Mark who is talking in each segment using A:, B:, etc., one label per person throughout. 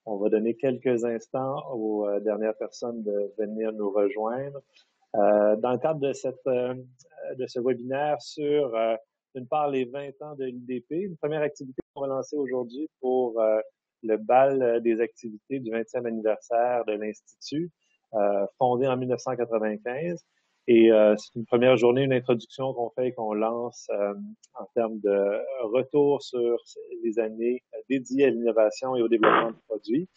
A: On va donner quelques instants aux dernières personnes de venir nous rejoindre. Dans le cadre de ce webinaire sur, d'une part, les 20 ans de l'IDP, une première activité qu'on va lancer aujourd'hui pour le bal des activités du 20e anniversaire de l'Institut, fondé en 1995. Et c'est une première journée, une introduction qu'on fait et qu'on lance en termes de retour sur les années dédiées à l'innovation et au développement de produits.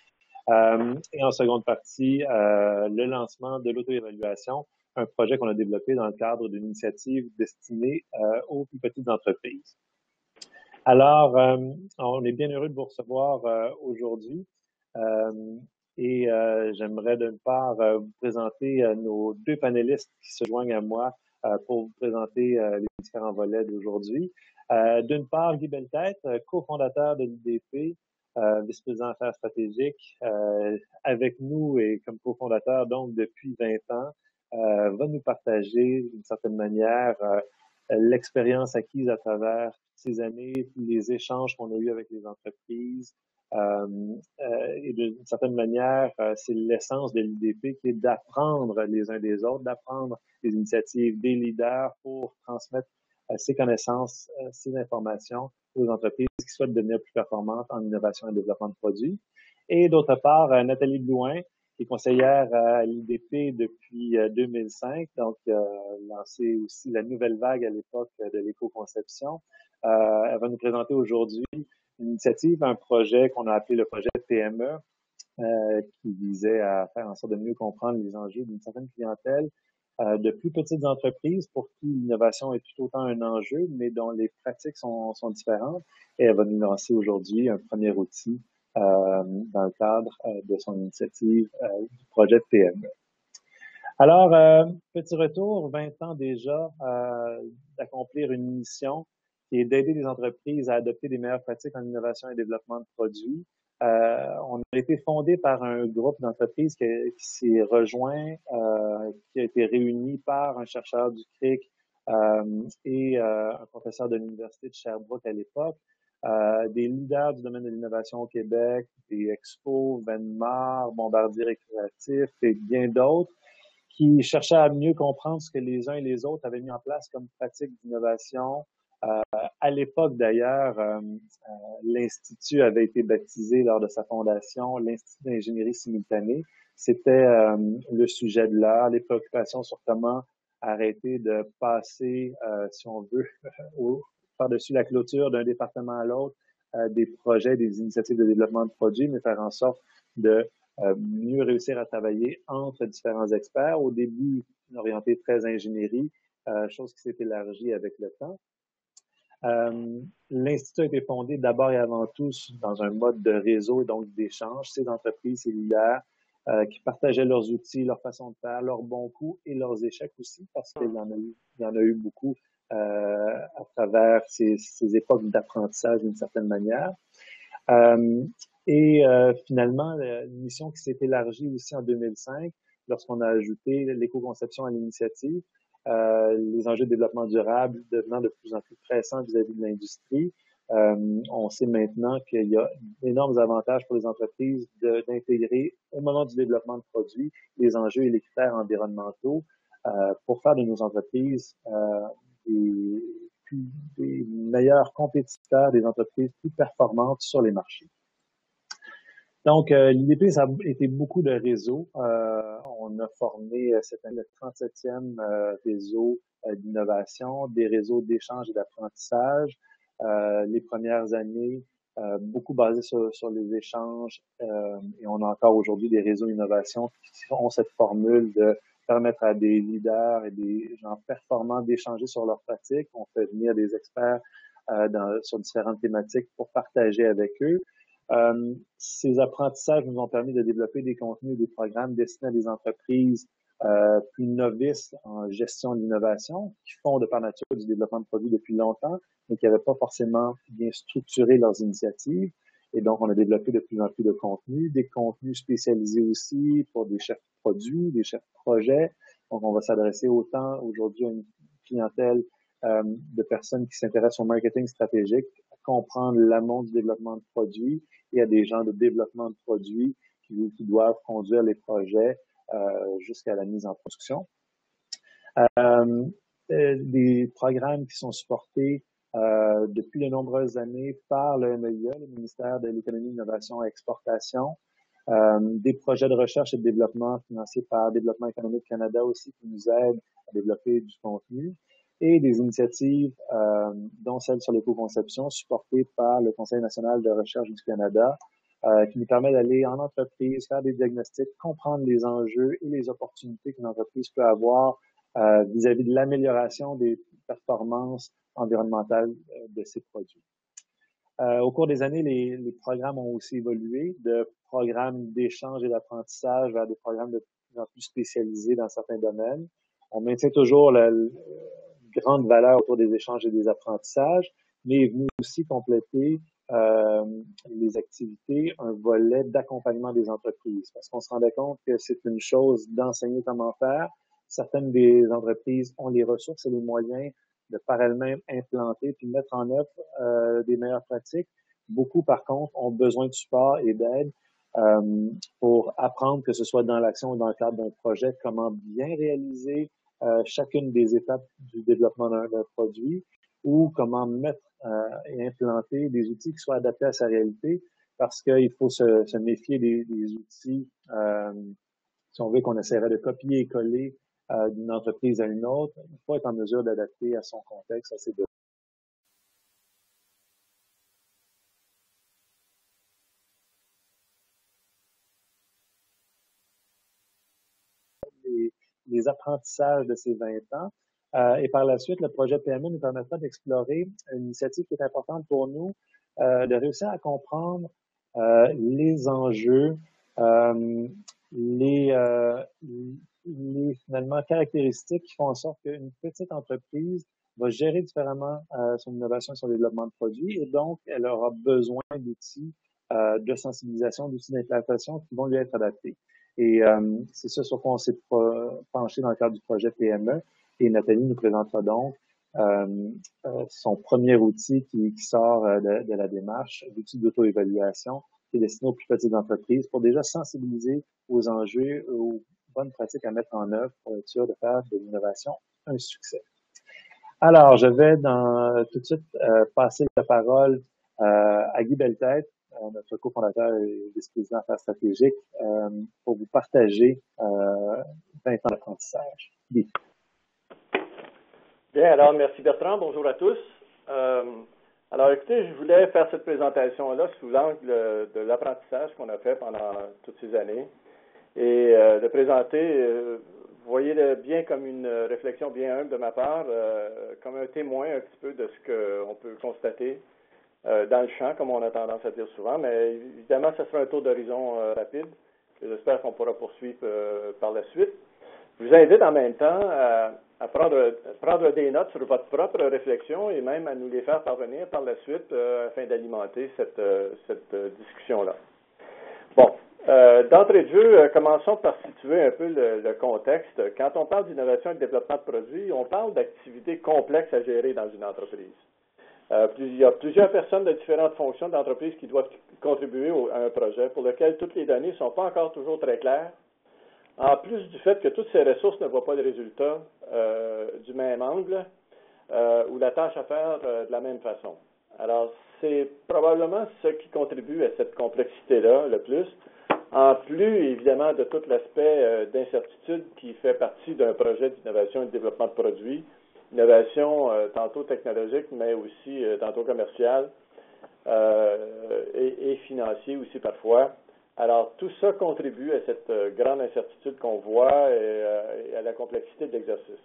A: Et en seconde partie, le lancement de l'auto-évaluation, un projet qu'on a développé dans le cadre d'une initiative destinée aux plus petites entreprises. Alors, on est bien heureux de vous recevoir aujourd'hui. J'aimerais d'une part vous présenter nos deux panélistes qui se joignent à moi pour vous présenter les différents volets d'aujourd'hui. D'une part, Guy Belletête, cofondateur de l'IDP, vice-président affaires stratégiques, avec nous et comme cofondateur donc depuis 20 ans, va nous partager d'une certaine manière l'expérience acquise à travers ces années, les échanges qu'on a eus avec les entreprises. Et d'une certaine manière, c'est l'essence de l'IDP qui est d'apprendre les uns des autres, d'apprendre les initiatives des leaders pour transmettre ces connaissances, ces informations aux entreprises qui souhaitent devenir plus performantes en innovation et développement de produits. Et d'autre part, Nathalie Blouin, qui est conseillère à l'IDP depuis 2005, donc lancé aussi la nouvelle vague à l'époque de l'éco-conception. Elle va nous présenter aujourd'hui une initiative, un projet qu'on a appelé le projet PME, qui visait à faire en sorte de mieux comprendre les enjeux d'une certaine clientèle de plus petites entreprises pour qui l'innovation est tout autant un enjeu, mais dont les pratiques sont différentes. Et elle va nous lancer aujourd'hui un premier outil dans le cadre de son initiative du projet de PME. Alors, petit retour, 20 ans déjà d'accomplir une mission qui est d'aider les entreprises à adopter des meilleures pratiques en innovation et développement de produits. On a été fondé par un groupe d'entreprises qui s'est rejoint, qui a été réuni par un chercheur du CRIC et un professeur de l'Université de Sherbrooke à l'époque, des leaders du domaine de l'innovation au Québec, des Expos, Venmar, Bombardier Récréatif et bien d'autres, qui cherchaient à mieux comprendre ce que les uns et les autres avaient mis en place comme pratique d'innovation. À l'époque, d'ailleurs, l'Institut avait été baptisé lors de sa fondation l'Institut d'ingénierie simultanée. C'était le sujet de l'heure, les préoccupations sur comment arrêter de passer, si on veut, par-dessus la clôture d'un département à l'autre, des projets, des initiatives de développement de produits, mais faire en sorte de mieux réussir à travailler entre différents experts. Au début, orienté très ingénierie, chose qui s'est élargie avec le temps. L'Institut a été fondé d'abord et avant tout dans un mode de réseau et donc d'échange. Ces entreprises, ces leaders qui partageaient leurs outils, leur façon de faire, leurs bons coups et leurs échecs aussi, parce qu'il y en a eu beaucoup à travers ces époques d'apprentissage d'une certaine manière. Finalement, la mission qui s'est élargie aussi en 2005, lorsqu'on a ajouté l'éco-conception à l'initiative, les enjeux de développement durable devenant de plus en plus pressants vis-à-vis de l'industrie. On sait maintenant qu'il y a d'énormes avantages pour les entreprises d'intégrer au moment du développement de produits les enjeux et les critères environnementaux pour faire de nos entreprises des meilleurs compétiteurs, des entreprises plus performantes sur les marchés. Donc, l'IDP, ça a été beaucoup de réseaux. On a formé cette année le 37e réseau d'innovation, des réseaux d'échange et d'apprentissage. Les premières années, beaucoup basés sur les échanges. Et on a encore aujourd'hui des réseaux d'innovation qui ont cette formule de permettre à des leaders et des gens performants d'échanger sur leurs pratiques. On fait venir des experts sur différentes thématiques pour partager avec eux. Ces apprentissages nous ont permis de développer des contenus et des programmes destinés à des entreprises plus novices en gestion de l'innovation, qui font de par nature du développement de produits depuis longtemps, mais qui n'avaient pas forcément bien structuré leurs initiatives. Et donc, on a développé de plus en plus de contenus, des contenus spécialisés aussi pour des chefs produits, des chefs projets. Donc, on va s'adresser autant aujourd'hui à une clientèle de personnes qui s'intéressent au marketing stratégique, à comprendre l'amont du développement de produits et à des gens de développement de produits qui doivent conduire les projets jusqu'à la mise en production. Des programmes qui sont supportés depuis de nombreuses années par le MEIA, le ministère de l'Économie, Innovation et Exportation, des projets de recherche et de développement financés par Développement économique Canada aussi qui nous aident à développer du contenu et des initiatives dont celle sur l'éco-conception supportées par le Conseil national de recherche du Canada qui nous permet d'aller en entreprise, faire des diagnostics, comprendre les enjeux et les opportunités qu'une entreprise peut avoir vis-à-vis de l'amélioration des performances environnementales de ses produits. Au cours des années, les programmes ont aussi évolué de programmes d'échange et d'apprentissage vers des programmes de plus en plus spécialisés dans certains domaines. On maintient toujours la grande valeur autour des échanges et des apprentissages, mais est venu aussi compléter les activités, un volet d'accompagnement des entreprises. Parce qu'on se rendait compte que c'est une chose d'enseigner comment faire. Certaines des entreprises ont les ressources et les moyens de par elles-mêmes implanter puis mettre en œuvre des meilleures pratiques. Beaucoup, par contre, ont besoin de support et d'aide pour apprendre, que ce soit dans l'action ou dans le cadre d'un projet, comment bien réaliser chacune des étapes du développement d'un produit ou comment mettre et implanter des outils qui soient adaptés à sa réalité, parce qu'il faut se méfier des outils, si on veut qu'on essaierait de copier et coller d'une entreprise à une autre. Il faut être en mesure d'adapter à son contexte, à ses besoins. Les apprentissages de ces 20 ans. Et par la suite, le projet PME nous permettra d'explorer une initiative qui est importante pour nous, de réussir à comprendre les enjeux, les finalement caractéristiques qui font en sorte qu'une petite entreprise va gérer différemment son innovation et son développement de produits, et donc elle aura besoin d'outils de sensibilisation, d'outils d'implantation qui vont lui être adaptés. Et c'est ça sur quoi on s'est penché dans le cadre du projet PME. Et Nathalie nous présentera donc son premier outil qui sort de la démarche, l'outil d'auto-évaluation, qui est destiné aux plus petites entreprises pour déjà sensibiliser aux enjeux, aux bonnes pratiques à mettre en œuvre pour être sûr de faire de l'innovation un succès. Alors, je vais tout de suite passer la parole à Guy Belletête, notre cofondateur et vice-président Affaires stratégiques, pour vous partager 20 ans d'apprentissage. Guy.
B: Bien, alors merci Bertrand, bonjour à tous. Alors écoutez, je voulais faire cette présentation-là sous l'angle de l'apprentissage qu'on a fait pendant toutes ces années et de présenter, vous voyez-le bien comme une réflexion bien humble de ma part, comme un témoin un petit peu de ce qu'on peut constater dans le champ, comme on a tendance à dire souvent, mais évidemment, ça sera un tour d'horizon rapide, que j'espère qu'on pourra poursuivre par la suite. Je vous invite en même temps à prendre des notes sur votre propre réflexion et même à nous les faire parvenir par la suite afin d'alimenter cette discussion-là. Bon, d'entrée de jeu, commençons par situer un peu le contexte. Quand on parle d'innovation et de développement de produits, on parle d'activités complexes à gérer dans une entreprise. Il y a plusieurs personnes de différentes fonctions d'entreprise qui doivent contribuer à un projet pour lequel toutes les données ne sont pas encore toujours très claires. En plus du fait que toutes ces ressources ne voient pas le résultat du même angle ou la tâche à faire de la même façon. Alors, c'est probablement ce qui contribue à cette complexité-là le plus, en plus, évidemment, de tout l'aspect d'incertitude qui fait partie d'un projet d'innovation et de développement de produits, innovation tantôt technologique, mais aussi tantôt commerciale et financier aussi parfois. Alors, tout ça contribue à cette grande incertitude qu'on voit et à la complexité de l'exercice.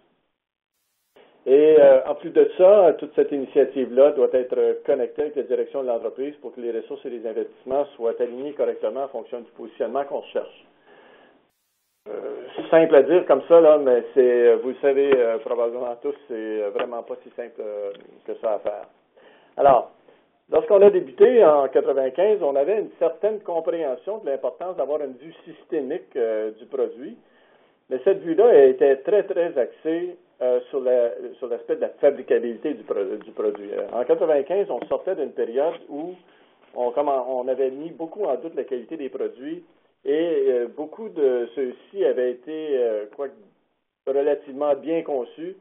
B: Et en plus de ça, toute cette initiative-là doit être connectée avec la direction de l'entreprise pour que les ressources et les investissements soient alignés correctement en fonction du positionnement qu'on cherche. C'est simple à dire comme ça, là, mais vous le savez probablement tous, c'est vraiment pas si simple que ça à faire. Alors, lorsqu'on a débuté en 1995, on avait une certaine compréhension de l'importance d'avoir une vue systémique du produit, mais cette vue-là était très, très axée sur l'aspect de la fabricabilité du produit. En 1995, on sortait d'une période où on avait mis beaucoup en doute la qualité des produits et beaucoup de ceux-ci avaient été relativement bien conçus.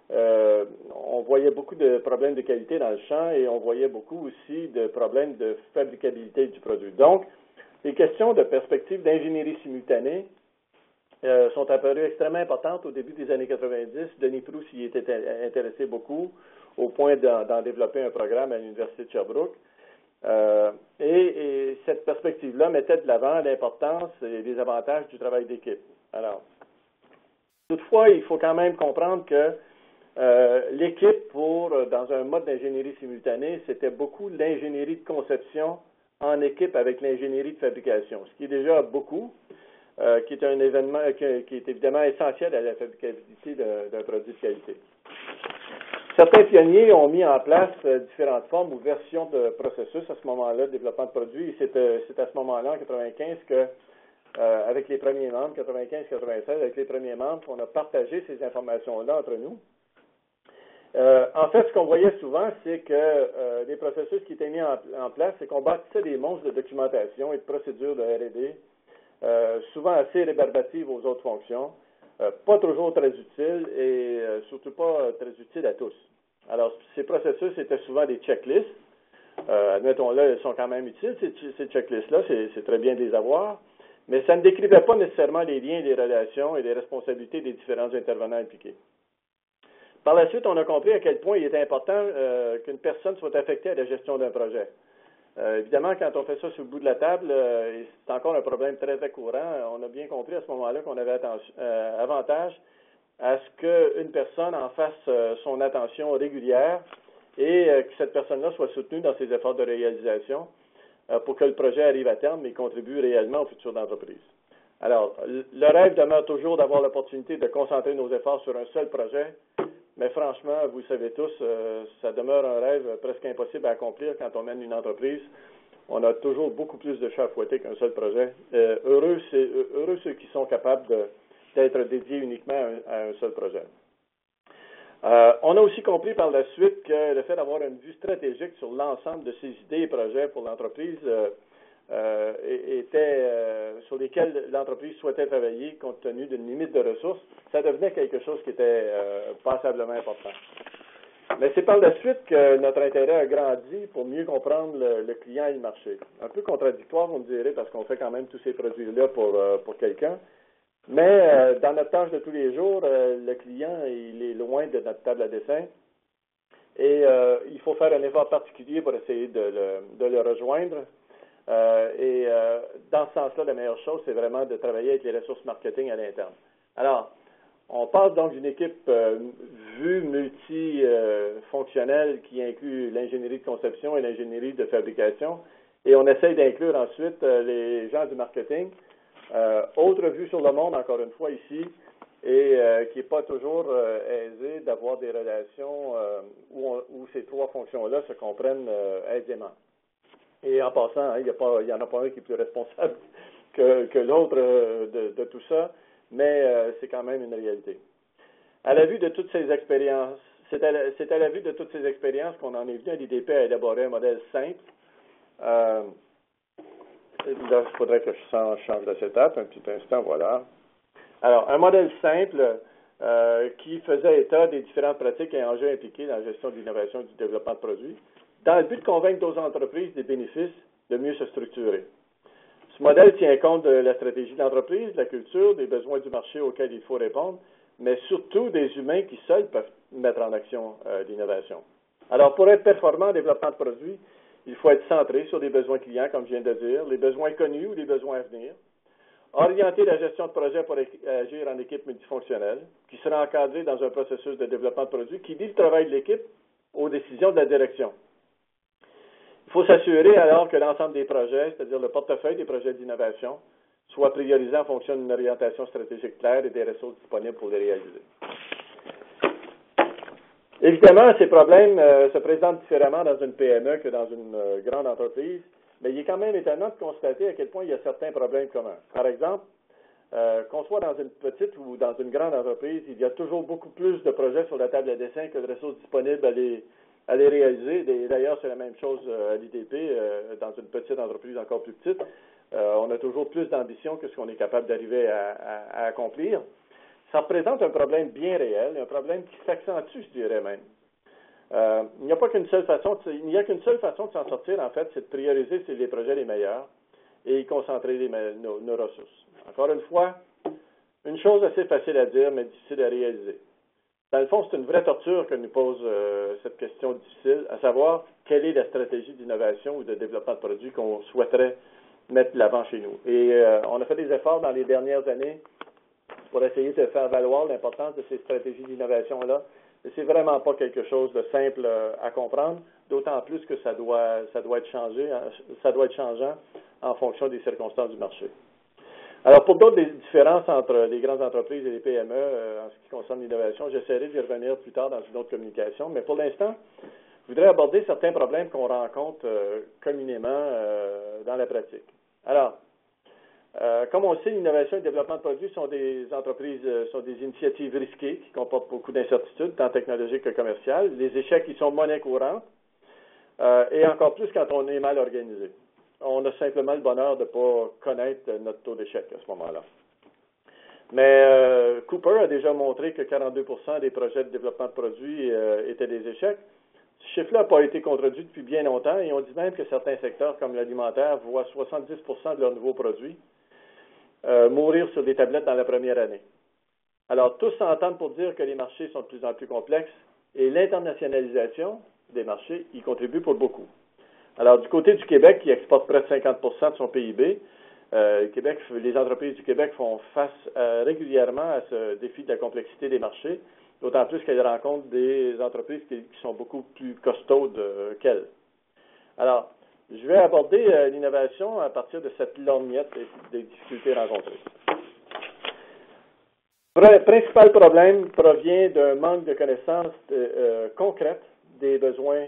B: On voyait beaucoup de problèmes de qualité dans le champ et on voyait beaucoup aussi de problèmes de fabricabilité du produit. Donc, les questions de perspective d'ingénierie simultanée sont apparues extrêmement importantes au début des années 90. Denis Proust y était intéressé beaucoup, au point d'en développer un programme à l'Université de Sherbrooke. Et cette perspective-là mettait de l'avant l'importance et les avantages du travail d'équipe. Alors, toutefois, il faut quand même comprendre que l'équipe, dans un mode d'ingénierie simultanée, c'était beaucoup l'ingénierie de conception en équipe avec l'ingénierie de fabrication, ce qui est déjà beaucoup, qui est un événement qui est évidemment essentiel à la fabricabilité d'un produit de qualité. Certains pionniers ont mis en place différentes formes ou versions de processus à ce moment-là, de développement de produits, et c'est à ce moment-là, en 1995, que avec les premiers membres, 95-96, avec les premiers membres, on a partagé ces informations-là entre nous. En fait, ce qu'on voyait souvent, c'est que les processus qui étaient mis en place, c'est qu'on bâtissait des monstres de documentation et de procédures de R&D, souvent assez rébarbatives aux autres fonctions, pas toujours très utiles et surtout pas très utiles à tous. Alors, ces processus étaient souvent des checklists. Admettons-le, elles sont quand même utiles, ces checklists-là, c'est très bien de les avoir, mais ça ne décrivait pas nécessairement les liens, les relations et les responsabilités des différents intervenants impliqués. Par la suite, on a compris à quel point il était important qu'une personne soit affectée à la gestion d'un projet. Évidemment, quand on fait ça sur le bout de la table, c'est encore un problème très, très courant. On a bien compris à ce moment-là qu'on avait avantage à ce qu'une personne en fasse son attention régulière et que cette personne-là soit soutenue dans ses efforts de réalisation pour que le projet arrive à terme et contribue réellement au futur d'entreprise. Alors, le rêve demeure toujours d'avoir l'opportunité de concentrer nos efforts sur un seul projet, mais franchement, vous le savez tous, ça demeure un rêve presque impossible à accomplir quand on mène une entreprise. On a toujours beaucoup plus de chats à fouetter qu'un seul projet. Heureux ceux qui sont capables d'être dédiés uniquement à un seul projet. On a aussi compris par la suite que le fait d'avoir une vue stratégique sur l'ensemble de ces idées et projets pour l'entreprise sur lesquels l'entreprise souhaitait travailler compte tenu d'une limite de ressources, ça devenait quelque chose qui était passablement important. Mais c'est par la suite que notre intérêt a grandi pour mieux comprendre le client et le marché. Un peu contradictoire, vous me direz, parce qu'on fait quand même tous ces produits-là pour quelqu'un. Mais dans notre tâche de tous les jours, le client, il est loin de notre table à dessin. Et il faut faire un effort particulier pour essayer de le rejoindre. Dans ce sens-là, la meilleure chose, c'est vraiment de travailler avec les ressources marketing à l'interne. Alors, on passe donc d'une équipe vue multifonctionnelle qui inclut l'ingénierie de conception et l'ingénierie de fabrication, et on essaye d'inclure ensuite les gens du marketing. Autre vue sur le monde, encore une fois, ici, et qui n'est pas toujours aisé d'avoir des relations où ces trois fonctions-là se comprennent aisément. Et en passant, il n'y en a pas un qui est plus responsable que l'autre de tout ça, mais c'est quand même une réalité. À la vue de toutes ces expériences, c'est à la vue de toutes ces expériences qu'on en est venu à l'IDP à élaborer un modèle simple. Là, il faudrait que je change de setup un petit instant, voilà. Alors, un modèle simple qui faisait état des différentes pratiques et enjeux impliqués dans la gestion de l'innovation et du développement de produits, dans le but de convaincre nos entreprises des bénéfices de mieux se structurer. Ce modèle tient compte de la stratégie de l'entreprise, de la culture, des besoins du marché auxquels il faut répondre, mais surtout des humains qui seuls peuvent mettre en action l'innovation. Alors, pour être performant en développement de produits, il faut être centré sur les besoins clients, comme je viens de dire, les besoins connus ou les besoins à venir, orienter la gestion de projet pour agir en équipe multifonctionnelle, qui sera encadrée dans un processus de développement de produits qui lie le travail de l'équipe aux décisions de la direction. Il faut s'assurer alors que l'ensemble des projets, c'est-à-dire le portefeuille des projets d'innovation, soit priorisé en fonction d'une orientation stratégique claire et des ressources disponibles pour les réaliser. Évidemment, ces problèmes se présentent différemment dans une PME que dans une grande entreprise, mais il est quand même étonnant de constater à quel point il y a certains problèmes communs. Par exemple, qu'on soit dans une petite ou dans une grande entreprise, il y a toujours beaucoup plus de projets sur la table à dessin que de ressources disponibles à les réaliser. D'ailleurs, c'est la même chose à l'IDP, dans une petite entreprise encore plus petite. On a toujours plus d'ambition que ce qu'on est capable d'arriver à accomplir. Ça représente un problème bien réel, un problème qui s'accentue, je dirais même. Il n'y a qu'une seule façon de s'en sortir, en fait, c'est de prioriser les projets les meilleurs et y concentrer nos ressources. Encore une fois, une chose assez facile à dire, mais difficile à réaliser. Dans le fond, c'est une vraie torture que nous pose cette question difficile, à savoir quelle est la stratégie d'innovation ou de développement de produits qu'on souhaiterait mettre de l'avant chez nous. Et on a fait des efforts dans les dernières années pour essayer de faire valoir l'importance de ces stratégies d'innovation-là. Mais c'est vraiment pas quelque chose de simple à comprendre, d'autant plus que ça doit être changeant en fonction des circonstances du marché. Alors, pour d'autres différences entre les grandes entreprises et les PME en ce qui concerne l'innovation, j'essaierai d'y revenir plus tard dans une autre communication, mais pour l'instant, je voudrais aborder certains problèmes qu'on rencontre communément dans la pratique. Alors, comme on le sait, l'innovation et le développement de produits sont des initiatives risquées qui comportent beaucoup d'incertitudes, tant technologiques que commerciales. Les échecs, ils sont monnaie courante, et encore plus quand on est mal organisé. On a simplement le bonheur de ne pas connaître notre taux d'échec à ce moment-là. Mais Cooper a déjà montré que 42% des projets de développement de produits étaient des échecs. Ce chiffre-là n'a pas été contredit depuis bien longtemps et on dit même que certains secteurs comme l'alimentaire voient 70% de leurs nouveaux produits mourir sur des tablettes dans la première année. Alors, tous s'entendent pour dire que les marchés sont de plus en plus complexes et l'internationalisation des marchés y contribue pour beaucoup. Alors, du côté du Québec, qui exporte près de 50% de son PIB, les entreprises du Québec font face régulièrement à ce défi de la complexité des marchés, d'autant plus qu'elles rencontrent des entreprises qui sont beaucoup plus costaudes qu'elles. Alors, je vais aborder l'innovation à partir de cette lorgnette des difficultés rencontrées. Le principal problème provient d'un manque de connaissances concrètes des besoins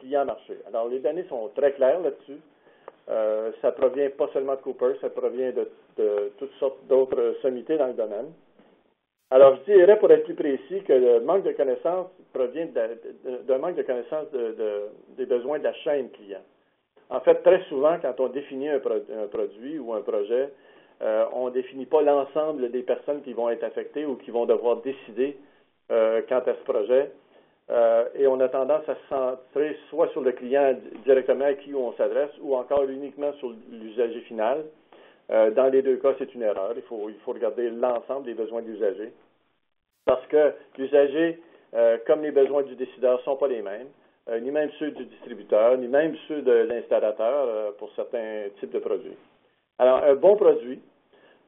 B: clients marché. Alors, les données sont très claires là-dessus. Ça provient pas seulement de Cooper, ça provient de toutes sortes d'autres sommités dans le domaine. Alors, je dirais, pour être plus précis, que le manque de connaissances provient d'un manque de connaissances des besoins de la chaîne client. En fait, très souvent, quand on définit un produit ou un projet, on ne définit pas l'ensemble des personnes qui vont être affectées ou qui vont devoir décider quant à ce projet. Et on a tendance à se centrer soit sur le client directement à qui on s'adresse ou encore uniquement sur l'usager final. Dans les deux cas, c'est une erreur. Il faut regarder l'ensemble des besoins de l'usager. Parce que l'usager, comme les besoins du décideur, ne sont pas les mêmes. Ni même ceux du distributeur, ni même ceux de l'installateur pour certains types de produits. Alors, un bon produit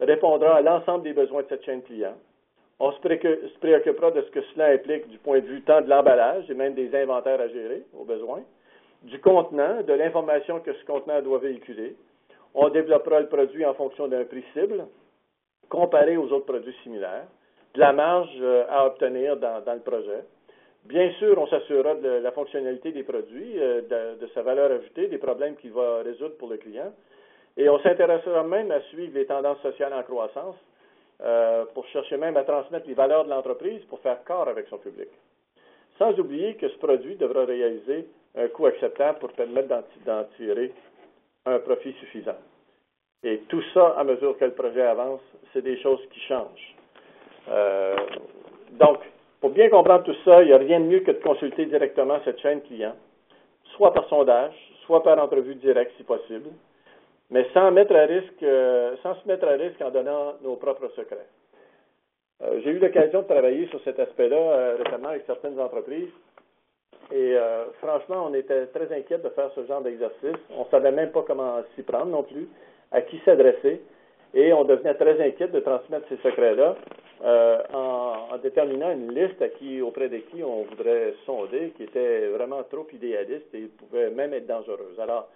B: répondra à l'ensemble des besoins de cette chaîne client. On se préoccupera de ce que cela implique du point de vue tant de l'emballage et même des inventaires à gérer, aux besoins, du contenant, de l'information que ce contenant doit véhiculer. On développera le produit en fonction d'un prix cible, comparé aux autres produits similaires, de la marge à obtenir dans le projet. Bien sûr, on s'assurera de la fonctionnalité des produits, de sa valeur ajoutée, des problèmes qu'il va résoudre pour le client. Et on s'intéressera même à suivre les tendances sociales en croissance pour chercher même à transmettre les valeurs de l'entreprise pour faire corps avec son public. Sans oublier que ce produit devra réaliser un coût acceptable pour permettre d'en tirer un profit suffisant. Et tout ça, à mesure que le projet avance, c'est des choses qui changent. Donc, pour bien comprendre tout ça, il n'y a rien de mieux que de consulter directement cette chaîne client, soit par sondage, soit par entrevue directe si possible, mais sans se mettre à risque en donnant nos propres secrets. J'ai eu l'occasion de travailler sur cet aspect-là récemment avec certaines entreprises et franchement, on était très inquiets de faire ce genre d'exercice. On ne savait même pas comment s'y prendre non plus, à qui s'adresser. Et on devenait très inquiet de transmettre ces secrets-là en déterminant une liste auprès de qui on voudrait sonder, qui était vraiment trop idéaliste et pouvait même être dangereuse. Alors,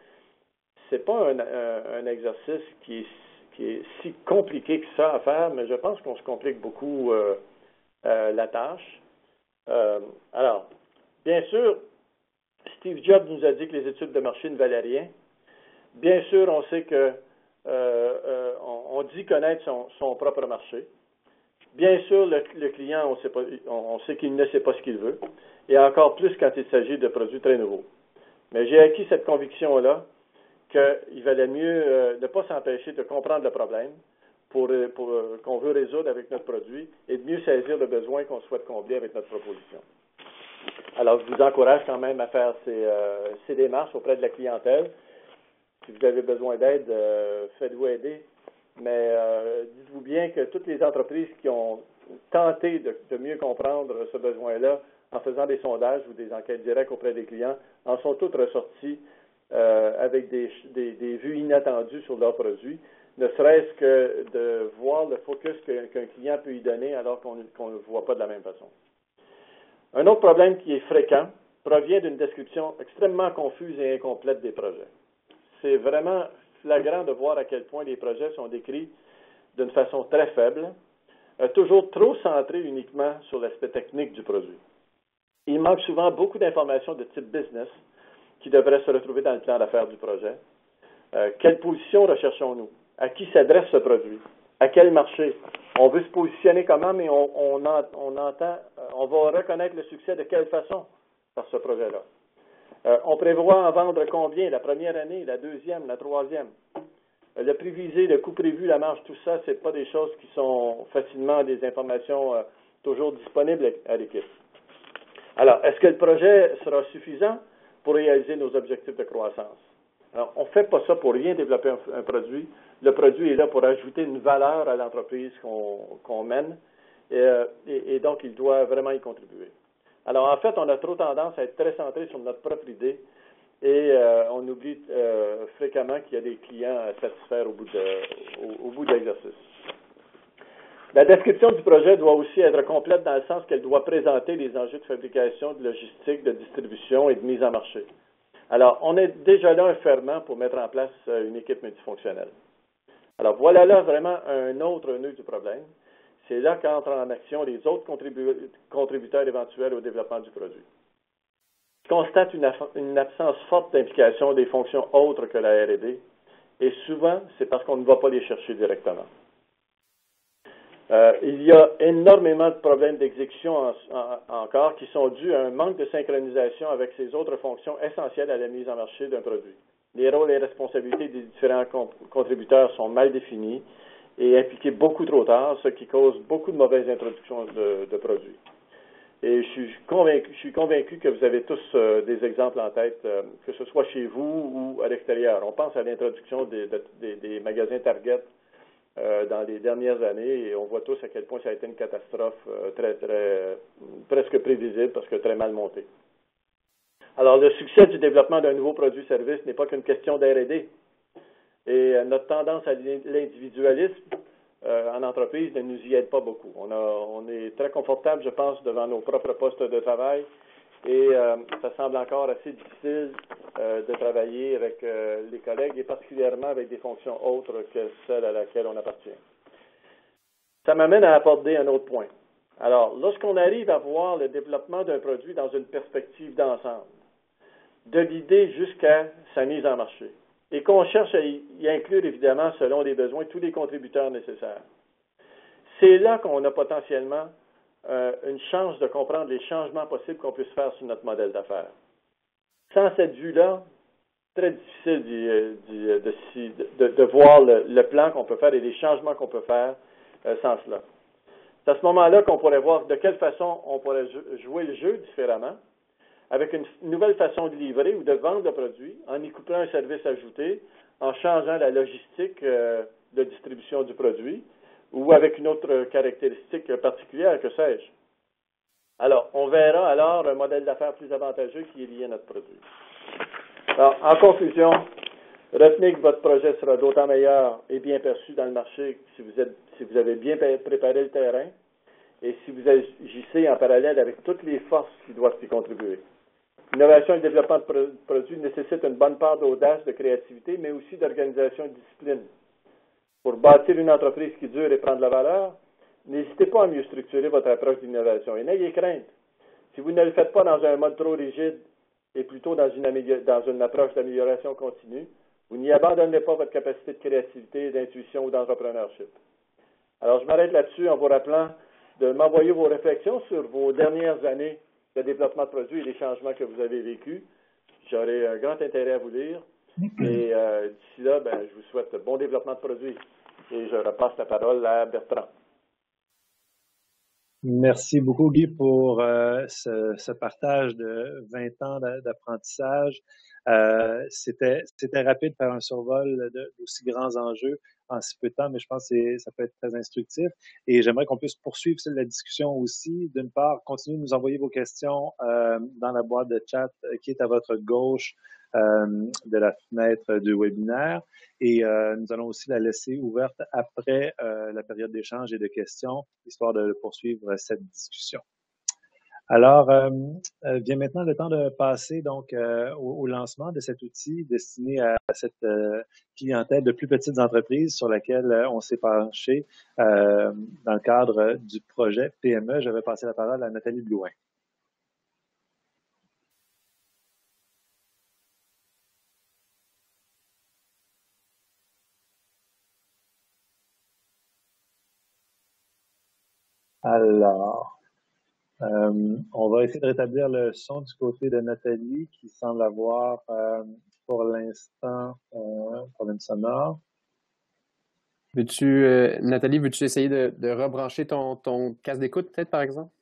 B: c'est pas un exercice qui est si compliqué que ça à faire, mais je pense qu'on se complique beaucoup la tâche. Alors, bien sûr, Steve Jobs nous a dit que les études de marché ne valaient rien. Bien sûr, on sait que on dit connaître son propre marché, Bien sûr, le client, on sait qu'il ne sait pas ce qu'il veut, et encore plus quand il s'agit de produits très nouveaux. Mais j'ai acquis cette conviction-là qu'il valait mieux ne pas s'empêcher de comprendre le problème qu'on veut résoudre avec notre produit et de mieux saisir le besoin qu'on souhaite combler avec notre proposition. Alors, je vous encourage quand même à faire ces démarches auprès de la clientèle. Si vous avez besoin d'aide, faites-vous aider. Mais dites-vous bien que toutes les entreprises qui ont tenté de mieux comprendre ce besoin-là en faisant des sondages ou des enquêtes directes auprès des clients en sont toutes ressorties avec des vues inattendues sur leurs produits, ne serait-ce que de voir le focus qu'un client peut y donner alors qu'on ne le voit pas de la même façon. Un autre problème qui est fréquent provient d'une description extrêmement confuse et incomplète des projets. C'est vraiment flagrant de voir à quel point les projets sont décrits d'une façon très faible, toujours trop centrés uniquement sur l'aspect technique du produit. Il manque souvent beaucoup d'informations de type business qui devraient se retrouver dans le plan d'affaires du projet. Quelle position recherchons-nous? À qui s'adresse ce produit? À quel marché? On veut se positionner comment, mais on va reconnaître le succès de quelle façon par ce projet-là. On prévoit en vendre combien la première année, la deuxième, la troisième? Le prix visé, le coût prévu, la marge, tout ça, ce n'est pas des choses qui sont facilement des informations toujours disponibles à l'équipe. Alors, est-ce que le projet sera suffisant pour réaliser nos objectifs de croissance? Alors, on ne fait pas ça pour rien développer un produit. Le produit est là pour ajouter une valeur à l'entreprise qu'on mène et donc il doit vraiment y contribuer. Alors, en fait, on a trop tendance à être très centré sur notre propre idée et on oublie fréquemment qu'il y a des clients à satisfaire au bout de l'exercice. La description du projet doit aussi être complète dans le sens qu'elle doit présenter les enjeux de fabrication, de logistique, de distribution et de mise en marché. Alors, on est déjà là un ferment pour mettre en place une équipe multifonctionnelle. Alors, voilà là vraiment un autre nœud du problème. C'est là qu'entrent en action les autres contributeurs éventuels au développement du produit. Je constate une absence forte d'implication des fonctions autres que la R&D, et souvent, c'est parce qu'on ne va pas les chercher directement. Il y a énormément de problèmes d'exécution encore qui sont dus à un manque de synchronisation avec ces autres fonctions essentielles à la mise en marché d'un produit. Les rôles et responsabilités des différents contributeurs sont mal définis et impliqués beaucoup trop tard, ce qui cause beaucoup de mauvaises introductions de produits. Et je suis convaincu que vous avez tous des exemples en tête, que ce soit chez vous ou à l'extérieur. On pense à l'introduction des magasins Target dans les dernières années et on voit tous à quel point ça a été une catastrophe presque prévisible parce que très mal montée. Alors, le succès du développement d'un nouveau produit-service n'est pas qu'une question d'R&D. Et notre tendance à l'individualisme en entreprise ne nous y aide pas beaucoup. On est très confortable, je pense, devant nos propres postes de travail et ça semble encore assez difficile de travailler avec les collègues et particulièrement avec des fonctions autres que celles à laquelle on appartient. Ça m'amène à aborder un autre point. Alors, lorsqu'on arrive à voir le développement d'un produit dans une perspective d'ensemble, de l'idée jusqu'à sa mise en marché, et qu'on cherche à y inclure évidemment, selon les besoins, tous les contributeurs nécessaires, c'est là qu'on a potentiellement une chance de comprendre les changements possibles qu'on puisse faire sur notre modèle d'affaires. Sans cette vue-là, très difficile de voir le plan qu'on peut faire et les changements qu'on peut faire sans cela. C'est à ce moment-là qu'on pourrait voir de quelle façon on pourrait jouer le jeu différemment, avec une nouvelle façon de livrer ou de vendre le produit, en y couplant un service ajouté, en changeant la logistique de distribution du produit, ou avec une autre caractéristique particulière, que sais-je. Alors, on verra alors un modèle d'affaires plus avantageux qui est lié à notre produit. Alors, en conclusion, retenez que votre projet sera d'autant meilleur et bien perçu dans le marché si vous avez bien préparé le terrain et si vous agissez en parallèle avec toutes les forces qui doivent y contribuer. L'innovation et le développement de produits nécessitent une bonne part d'audace, de créativité, mais aussi d'organisation et de discipline. Pour bâtir une entreprise qui dure et prend de la valeur, n'hésitez pas à mieux structurer votre approche d'innovation et n'ayez crainte. Si vous ne le faites pas dans un mode trop rigide et plutôt dans une approche d'amélioration continue, vous n'y abandonnez pas votre capacité de créativité, d'intuition ou d'entrepreneurship. Alors, je m'arrête là-dessus en vous rappelant de m'envoyer vos réflexions sur vos dernières années de développement de produits et les changements que vous avez vécus. J'aurai un grand intérêt à vous lire. Et d'ici là, je vous souhaite bon développement de produits. Et je repasse la parole à Bertrand.
A: Merci beaucoup, Guy, pour ce partage de 20 ans d'apprentissage. C'était rapide de faire un survol d'aussi grands enjeux en si peu de temps, mais je pense que ça peut être très instructif. Et j'aimerais qu'on puisse poursuivre la discussion aussi. D'une part, continuez de nous envoyer vos questions dans la boîte de chat qui est à votre gauche de la fenêtre du webinaire. Et nous allons aussi la laisser ouverte après la période d'échange et de questions, histoire de poursuivre cette discussion. Alors, vient maintenant le temps de passer donc au lancement de cet outil destiné à cette clientèle de plus petites entreprises sur laquelle on s'est penché dans le cadre du projet PME. Je vais passer la parole à Nathalie Blouin. Alors, on va essayer de rétablir le son du côté de Nathalie qui semble avoir pour l'instant problème sonore.
C: Nathalie, veux-tu essayer de rebrancher ton casque d'écoute peut-être par exemple?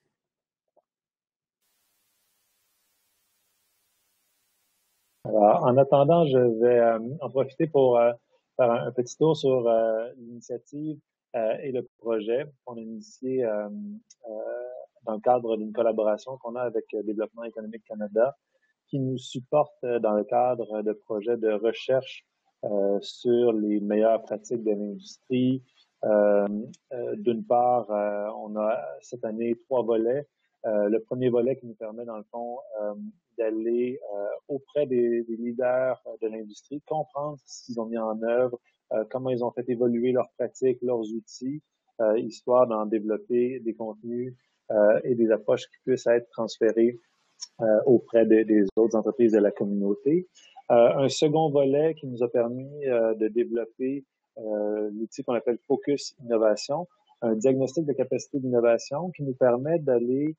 A: Alors, en attendant, je vais en profiter pour faire un petit tour sur l'initiative et le projet qu'on a initié dans le cadre d'une collaboration qu'on a avec Développement économique Canada, qui nous supporte dans le cadre de projets de recherche sur les meilleures pratiques de l'industrie. D'une part, on a cette année 3 volets. Le premier volet qui nous permet, dans le fond, d'aller auprès des leaders de l'industrie, comprendre ce qu'ils ont mis en œuvre, comment ils ont fait évoluer leurs pratiques, leurs outils, histoire d'en développer des contenus et des approches qui puissent être transférées auprès des autres entreprises de la communauté. Un second volet qui nous a permis de développer l'outil qu'on appelle Focus Innovation, un diagnostic de capacité d'innovation qui nous permet d'aller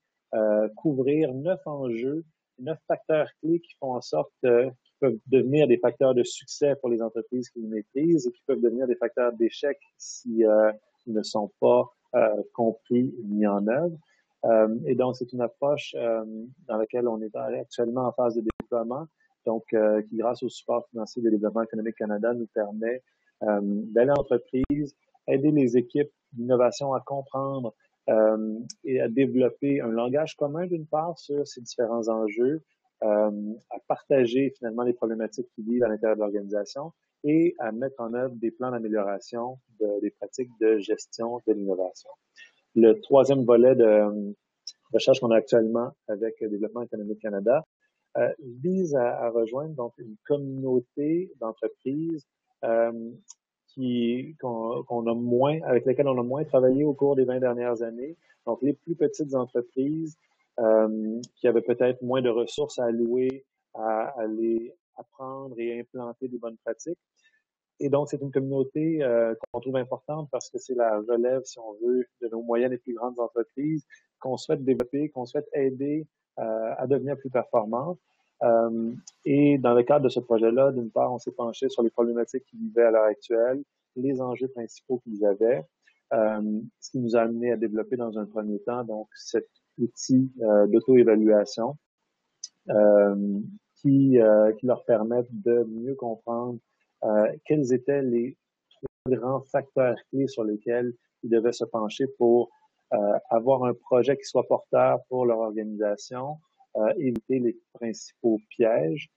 A: couvrir 9 enjeux, 9 facteurs clés qui font en sorte qu'ils peuvent devenir des facteurs de succès pour les entreprises qui les maîtrisent et qui peuvent devenir des facteurs d'échec si ils ne sont pas compris mis en œuvre. Et donc, c'est une approche dans laquelle on est actuellement en phase de déploiement, donc qui, grâce au support financier de Développement économique Canada, nous permet d'aller en entreprise, aider les équipes d'innovation à comprendre et à développer un langage commun, d'une part, sur ces différents enjeux, à partager finalement les problématiques qu'ils vivent à l'intérieur de l'organisation et à mettre en œuvre des plans d'amélioration des pratiques de gestion de l'innovation. Le troisième volet de recherche qu'on a actuellement avec Développement économique Canada vise à rejoindre donc une communauté d'entreprises avec lesquelles on a moins travaillé au cours des 20 dernières années. Donc, les plus petites entreprises qui avaient peut-être moins de ressources à allouer à aller apprendre et implanter des bonnes pratiques. Et donc, c'est une communauté qu'on trouve importante parce que c'est la relève, si on veut, de nos moyennes et plus grandes entreprises qu'on souhaite développer, qu'on souhaite aider à devenir plus performantes. Et dans le cadre de ce projet-là, d'une part, on s'est penché sur les problématiques qu'ils vivaient à l'heure actuelle, les enjeux principaux qu'ils avaient, ce qui nous a amené à développer dans un premier temps donc cet outil d'auto-évaluation qui leur permettent de mieux comprendre quels étaient les 3 grands facteurs clés sur lesquels ils devaient se pencher pour avoir un projet qui soit porteur pour leur organisation, éviter les principaux pièges.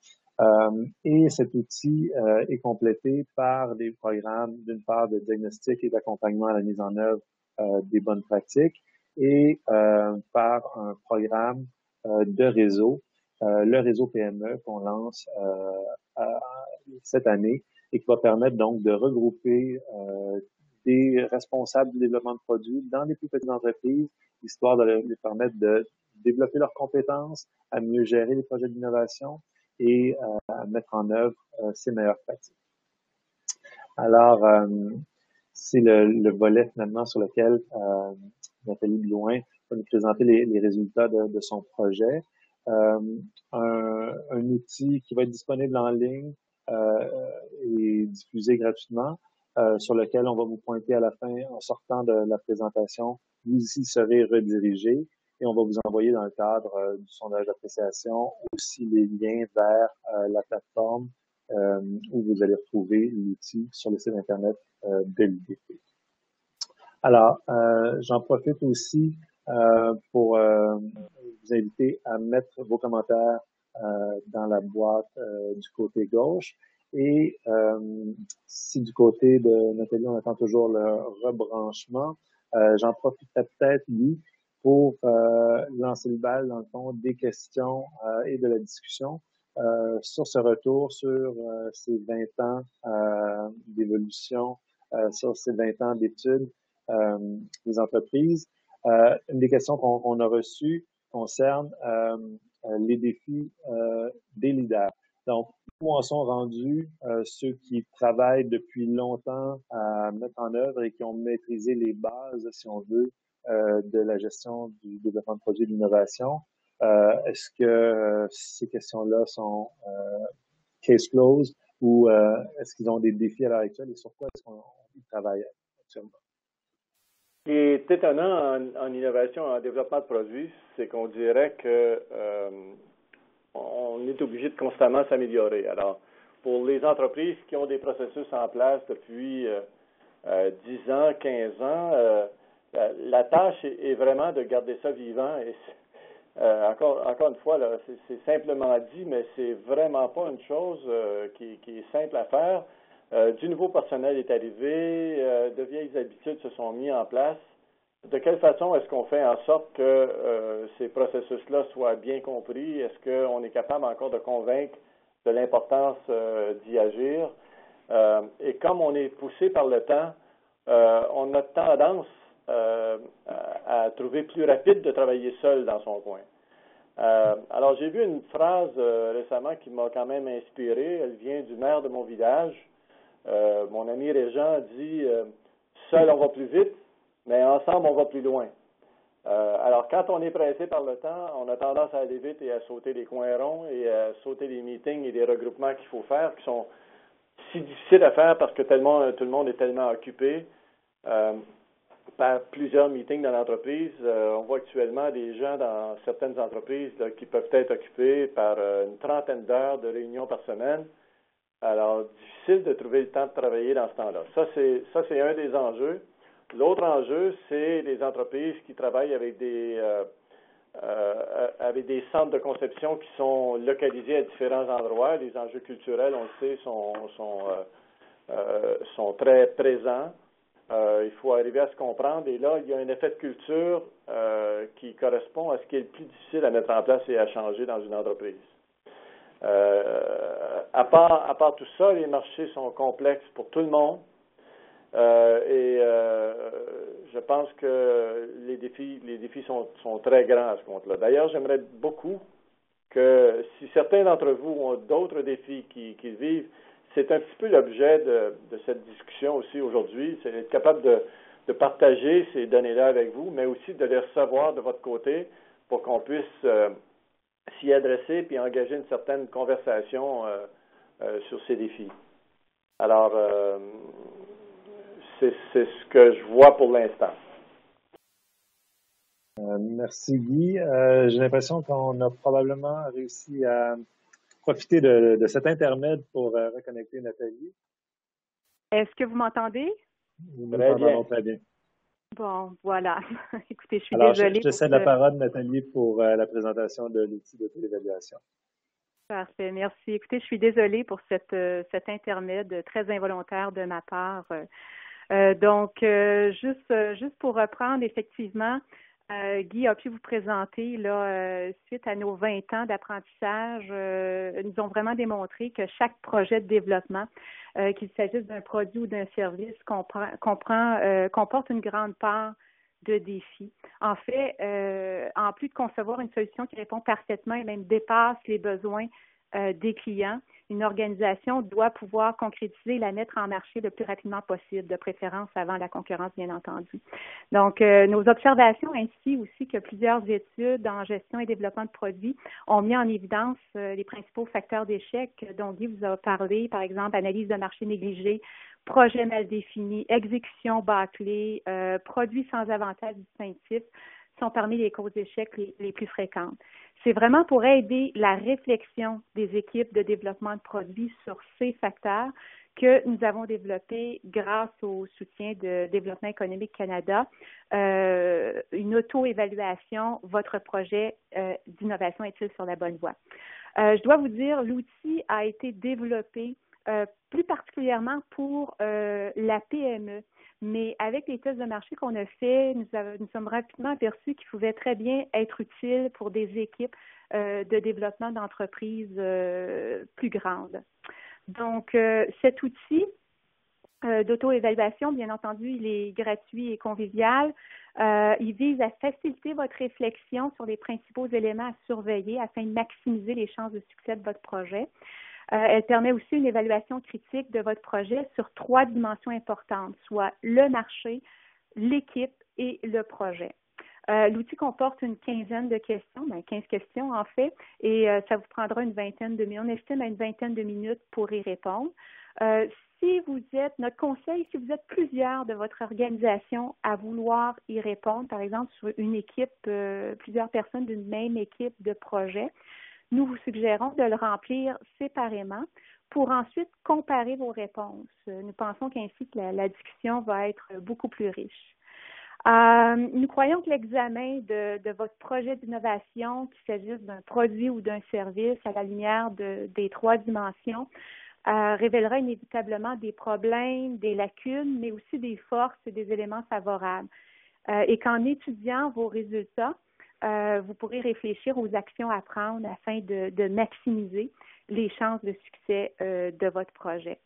A: Et cet outil est complété par des programmes, d'une part, de diagnostic et d'accompagnement à la mise en œuvre des bonnes pratiques et par un programme de réseau, le réseau PME qu'on lance cette année et qui va permettre donc de regrouper des responsables du développement de produits dans les plus petites entreprises, histoire de leur permettre de développer leurs compétences, à mieux gérer les projets d'innovation et à mettre en œuvre ces meilleures pratiques. Alors, c'est le volet finalement sur lequel Nathalie Blouin va nous présenter les résultats de son projet. Un outil qui va être disponible en ligne et diffusé gratuitement, sur lequel on va vous pointer à la fin, en sortant de la présentation. Vous y serez redirigé et on va vous envoyer dans le cadre du sondage d'appréciation aussi les liens vers la plateforme où vous allez retrouver l'outil sur le site Internet de l'IDP. Alors, j'en profite aussi pour vous inviter à mettre vos commentaires dans la boîte du côté gauche. Et si du côté de Nathalie, on attend toujours le rebranchement, j'en profiterai peut-être, Guy, pour lancer le bal, dans le fond, des questions et de la discussion sur ce retour, sur ces 20 ans d'évolution, sur ces 20 ans d'études des entreprises. Une des questions qu'on a reçues concerne les défis des leaders. Donc, où en sont rendus ceux qui travaillent depuis longtemps à mettre en œuvre et qui ont maîtrisé les bases, si on veut, de la gestion du développement de produits et de l'innovation? Est-ce que ces questions-là sont case closed ou est-ce qu'ils ont des défis à l'heure actuelle et sur quoi est-ce qu'on travaille actuellement?
B: Ce qui est étonnant en innovation, en développement de produits, c'est qu'on dirait que on est obligé de constamment s'améliorer. Alors, pour les entreprises qui ont des processus en place depuis 10 ans, 15 ans, la tâche est vraiment de garder ça vivant. Et encore une fois, là, c'est simplement dit, mais c'est vraiment pas une chose qui est simple à faire. Du nouveau personnel est arrivé, de vieilles habitudes se sont mises en place. De quelle façon est-ce qu'on fait en sorte que ces processus-là soient bien compris? Est-ce qu'on est capable encore de convaincre de l'importance d'y agir? Et comme on est poussé par le temps, on a tendance à trouver plus rapide de travailler seul dans son coin. Alors, j'ai vu une phrase récemment qui m'a quand même inspiré. Elle vient du maire de mon village. Mon ami Régent dit « Seul, on va plus vite, mais ensemble, on va plus loin. » Alors, quand on est pressé par le temps, on a tendance à aller vite et à sauter les coins ronds et à sauter les meetings et les regroupements qu'il faut faire, qui sont si difficiles à faire parce que tout le monde est tellement occupé par plusieurs meetings dans l'entreprise. On voit actuellement des gens dans certaines entreprises là, qui peuvent être occupés par une trentaine d'heures de réunions par semaine. Alors, difficile de trouver le temps de travailler dans ce temps-là. Ça, c'est un des enjeux. L'autre enjeu, c'est les entreprises qui travaillent avec des centres de conception qui sont localisés à différents endroits. Les enjeux culturels, on le sait, sont très présents. Il faut arriver à se comprendre. Et là, il y a un effet de culture qui correspond à ce qui est le plus difficile à mettre en place et à changer dans une entreprise. À part tout ça, les marchés sont complexes pour tout le monde. Je pense que les défis sont très grands à ce compte-là. D'ailleurs, j'aimerais beaucoup que si certains d'entre vous ont d'autres défis qu'ils vivent, c'est un petit peu l'objet de cette discussion aussi aujourd'hui, c'est d'être capable de partager ces données-là avec vous, mais aussi de les recevoir de votre côté pour qu'on puisse s'y adresser puis engager une certaine conversation sur ces défis. Alors, c'est ce que je vois pour l'instant.
A: Merci Guy. J'ai l'impression qu'on a probablement réussi à profiter de cet intermède pour reconnecter Nathalie.
D: Est-ce que vous m'entendez?
A: Nous m'entendons très bien.
D: Bon, voilà. Écoutez, je suis
A: Alors,
D: désolée.
A: Je te cède la parole, Nathalie, pour la présentation de l'outil de téléévaluation.
D: Parfait, merci. Écoutez, je suis désolée pour cet intermède très involontaire de ma part. Donc, juste pour reprendre, effectivement, Guy a pu vous présenter, là, suite à nos 20 ans d'apprentissage, nous ont vraiment démontré que chaque projet de développement, qu'il s'agisse d'un produit ou d'un service, comporte une grande part de défis. En fait, en plus de concevoir une solution qui répond parfaitement et même dépasse les besoins des clients, une organisation doit pouvoir concrétiser et la mettre en marché le plus rapidement possible, de préférence avant la concurrence, bien entendu. Donc, nos observations ainsi aussi que plusieurs études en gestion et développement de produits ont mis en évidence les principaux facteurs d'échec dont Guy vous a parlé, par exemple, analyse de marché négligé, projet mal défini, exécution bâclée, produits sans avantage distinctif sont parmi les causes d'échec les plus fréquentes. C'est vraiment pour aider la réflexion des équipes de développement de produits sur ces facteurs que nous avons développé, grâce au soutien de Développement économique Canada, une auto-évaluation, votre projet d'innovation est-il sur la bonne voie? Je dois vous dire, l'outil a été développé plus particulièrement pour la PME. Mais avec les tests de marché qu'on a fait, nous sommes rapidement aperçus qu'il pouvait très bien être utile pour des équipes de développement d'entreprises plus grandes. Donc, cet outil d'auto-évaluation, bien entendu, il est gratuit et convivial. Il vise à faciliter votre réflexion sur les principaux éléments à surveiller afin de maximiser les chances de succès de votre projet. Elle permet aussi une évaluation critique de votre projet sur 3 dimensions importantes, soit le marché, l'équipe et le projet. L'outil comporte une quinzaine de questions, 15 questions en fait, et ça vous prendra une vingtaine de minutes. On estime à une vingtaine de minutes pour y répondre. Si vous êtes, notre conseil, si vous êtes plusieurs de votre organisation à vouloir y répondre, par exemple sur une équipe, plusieurs personnes d'une même équipe de projet, nous vous suggérons de le remplir séparément pour ensuite comparer vos réponses. Nous pensons qu'ainsi que la discussion va être beaucoup plus riche. Nous croyons que l'examen de votre projet d'innovation, qu'il s'agisse d'un produit ou d'un service à la lumière des 3 dimensions, révélera inévitablement des problèmes, des lacunes, mais aussi des forces et des éléments favorables. Et qu'en étudiant vos résultats, vous pourrez réfléchir aux actions à prendre afin de maximiser les chances de succès de votre projet.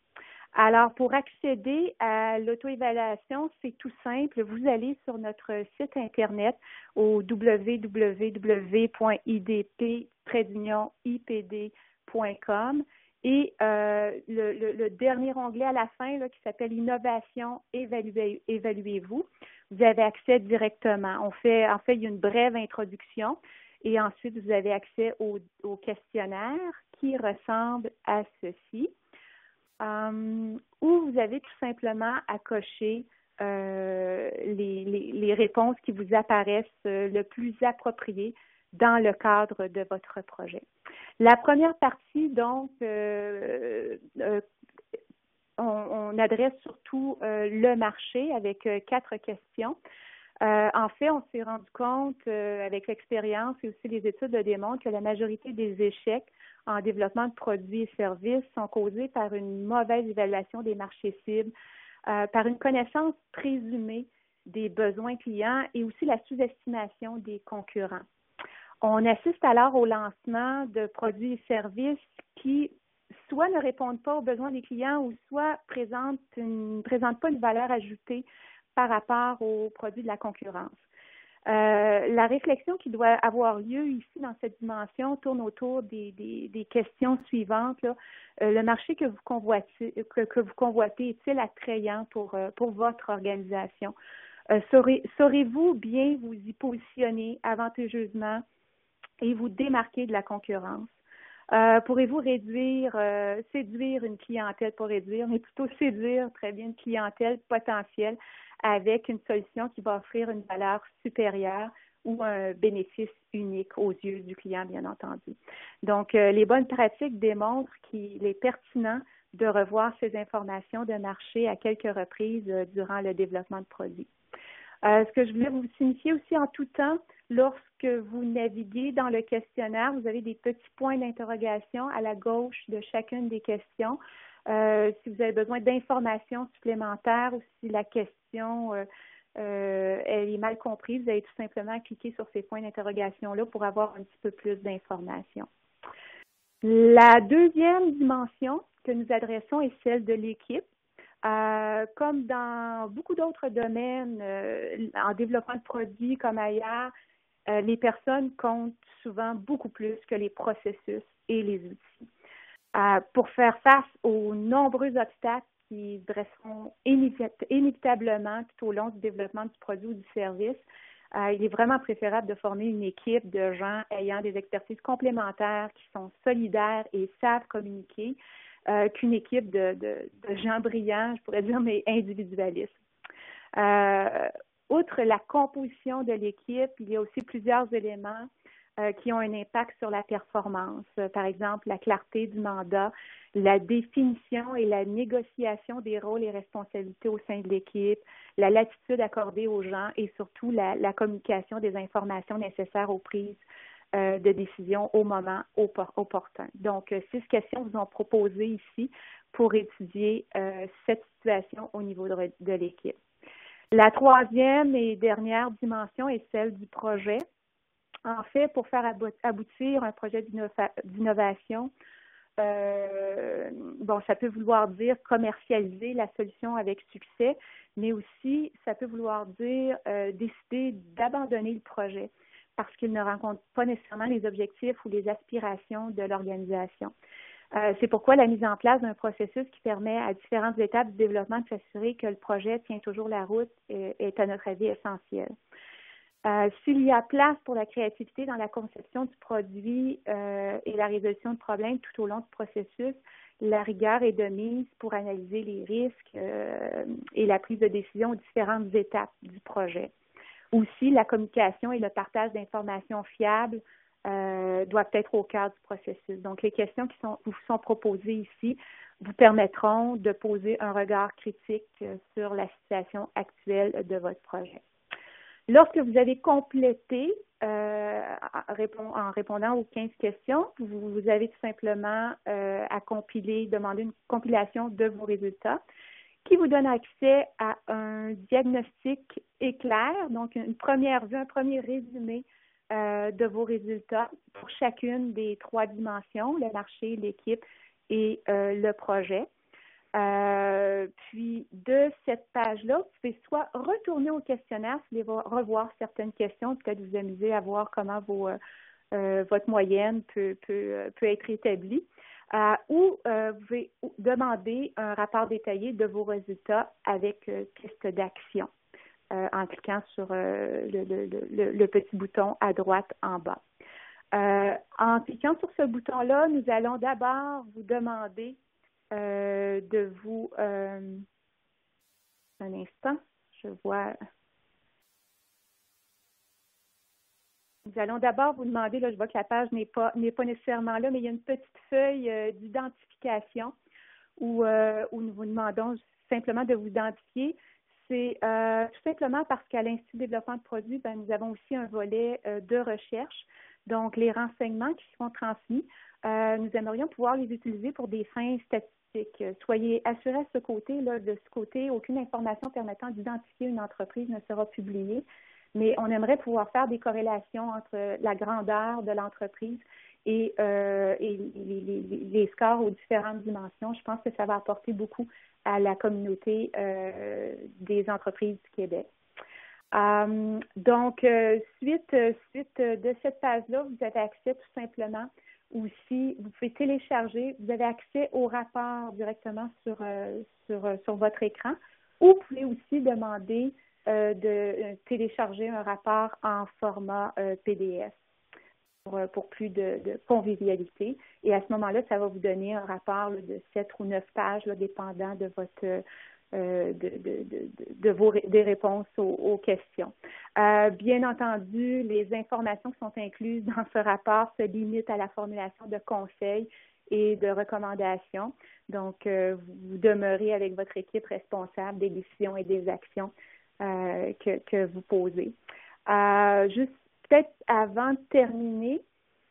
D: Alors, pour accéder à l'auto-évaluation, c'est tout simple. Vous allez sur notre site Internet au www.idp-ipd.com et le dernier onglet à la fin là, qui s'appelle Innovation, évaluez-vous. Vous avez accès directement. En fait, il y a une brève introduction et ensuite, vous avez accès au questionnaire qui ressemble à ceci, où vous avez tout simplement à cocher les réponses qui vous apparaissent le plus appropriées dans le cadre de votre projet. La première partie, donc, on adresse surtout le marché avec 4 questions. En fait, on s'est rendu compte avec l'expérience et aussi les études le démontrent que la majorité des échecs en développement de produits et services sont causés par une mauvaise évaluation des marchés cibles, par une connaissance présumée des besoins clients et aussi la sous-estimation des concurrents. On assiste alors au lancement de produits et services qui soit ne répondent pas aux besoins des clients ou soit ne présentent pas une valeur ajoutée par rapport aux produits de la concurrence. La réflexion qui doit avoir lieu ici dans cette dimension tourne autour des questions suivantes. Là. Le marché que vous convoitez est-il attrayant pour votre organisation? Saurez-vous bien vous y positionner avantageusement et vous démarquer de la concurrence? Pourrez-vous séduire une clientèle, pas réduire, mais plutôt séduire très bien une clientèle potentielle avec une solution qui va offrir une valeur supérieure ou un bénéfice unique aux yeux du client, bien entendu. Donc, les bonnes pratiques démontrent qu'il est pertinent de revoir ces informations de marché à quelques reprises durant le développement de produits. Ce que je voulais vous signifier aussi en tout temps, lorsque vous naviguez dans le questionnaire, vous avez des petits points d'interrogation à la gauche de chacune des questions. Si vous avez besoin d'informations supplémentaires ou si la question elle est mal comprise, vous allez tout simplement cliquer sur ces points d'interrogation-là pour avoir un petit peu plus d'informations. La deuxième dimension que nous adressons est celle de l'équipe. Comme dans beaucoup d'autres domaines, en développement de produits comme ailleurs, les personnes comptent souvent beaucoup plus que les processus et les outils. pour faire face aux nombreux obstacles qui se dresseront inévitablement tout au long du développement du produit ou du service. Il est vraiment préférable de former une équipe de gens ayant des expertises complémentaires, qui sont solidaires et savent communiquer, qu'une équipe de gens brillants, je pourrais dire, mais individualistes. Outre la composition de l'équipe, il y a aussi plusieurs éléments qui ont un impact sur la performance. Par exemple, la clarté du mandat, la définition et la négociation des rôles et responsabilités au sein de l'équipe, la latitude accordée aux gens et surtout la communication des informations nécessaires aux prises de décision au moment opportun. Donc, 6 questions vous ont proposé ici pour étudier cette situation au niveau de l'équipe. La troisième et dernière dimension est celle du projet. En fait, pour faire aboutir un projet d'innovation, ça peut vouloir dire commercialiser la solution avec succès, mais aussi ça peut vouloir dire décider d'abandonner le projet parce qu'il ne rencontre pas nécessairement les objectifs ou les aspirations de l'organisation. C'est pourquoi la mise en place d'un processus qui permet à différentes étapes du développement de s'assurer que le projet tient toujours la route est à notre avis essentiel. S'il y a place pour la créativité dans la conception du produit et la résolution de problèmes tout au long du processus, la rigueur est de mise pour analyser les risques et la prise de décision aux différentes étapes du projet. Aussi, la communication et le partage d'informations fiables doivent être au cœur du processus. Donc, les questions qui vous sont proposées ici vous permettront de poser un regard critique sur la situation actuelle de votre projet. Lorsque vous avez complété en répondant aux 15 questions, vous avez tout simplement à demander une compilation de vos résultats qui vous donne accès à un diagnostic éclair, donc une première vue, un premier résumé de vos résultats pour chacune des 3 dimensions, le marché, l'équipe et le projet. Puis, de cette page-là, vous pouvez soit retourner au questionnaire, si vous voulez revoir certaines questions, peut-être vous amuser à voir comment votre moyenne peut être établie, ou vous pouvez demander un rapport détaillé de vos résultats avec piste d'action en cliquant sur le petit bouton à droite en bas. En cliquant sur ce bouton-là, nous allons d'abord vous demander de vous un instant, je vois. Nous allons d'abord vous demander, là, je vois que la page n'est pas nécessairement là, mais il y a une petite feuille d'identification où nous vous demandons simplement de vous identifier. C'est tout simplement parce qu'à l'Institut de développement de produits, nous avons aussi un volet de recherche. Donc, les renseignements qui seront transmis, nous aimerions pouvoir les utiliser pour des fins statistiques. Soyez assurés à ce côté-là, de ce côté, aucune information permettant d'identifier une entreprise ne sera publiée, mais on aimerait pouvoir faire des corrélations entre la grandeur de l'entreprise et les scores aux différentes dimensions. Je pense que ça va apporter beaucoup à la communauté des entreprises du Québec. Donc, suite de cette page-là, vous avez accès tout simplement aussi, vous pouvez télécharger, vous avez accès au rapport directement sur votre écran, ou vous pouvez aussi demander de télécharger un rapport en format PDF pour plus de convivialité. Et à ce moment-là, ça va vous donner un rapport de 7 ou 9 pages, dépendant de votre des réponses aux questions. Bien entendu, les informations qui sont incluses dans ce rapport se limitent à la formulation de conseils et de recommandations. Donc, vous demeurez avec votre équipe responsable des décisions et des actions que vous posez. Juste peut-être avant de terminer,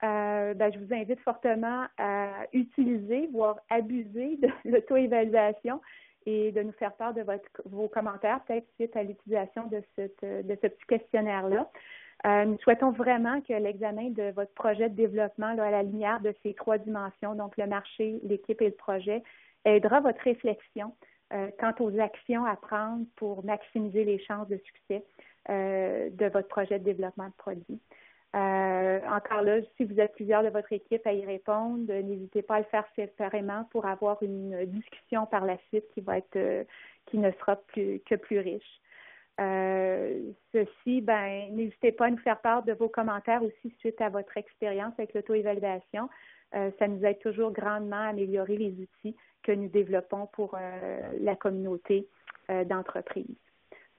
D: je vous invite fortement à utiliser, voire abuser de l'auto-évaluation et de nous faire part de vos commentaires, peut-être suite à l'utilisation de ce petit questionnaire-là. Nous souhaitons vraiment que l'examen de votre projet de développement, à la lumière de ces 3 dimensions, donc le marché, l'équipe et le projet, aidera votre réflexion quant aux actions à prendre pour maximiser les chances de succès de votre projet de développement de produit. Encore là, si vous êtes plusieurs de votre équipe à y répondre, n'hésitez pas à le faire séparément pour avoir une discussion par la suite qui ne sera que plus riche. Ceci, n'hésitez pas à nous faire part de vos commentaires aussi suite à votre expérience avec l'auto-évaluation. Ça nous aide toujours grandement à améliorer les outils que nous développons pour la communauté d'entreprises.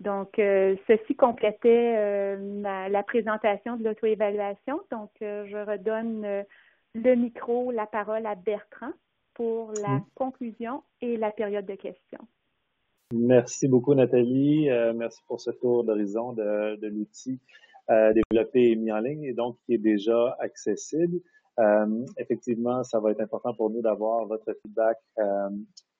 D: Donc, ceci complétait la présentation de l'auto-évaluation. Donc, je redonne la parole à Bertrand pour la conclusion et la période de questions.
A: Merci beaucoup, Nathalie. Merci pour ce tour d'horizon de l'outil développé et mis en ligne et donc qui est déjà accessible. Effectivement, ça va être important pour nous d'avoir votre feedback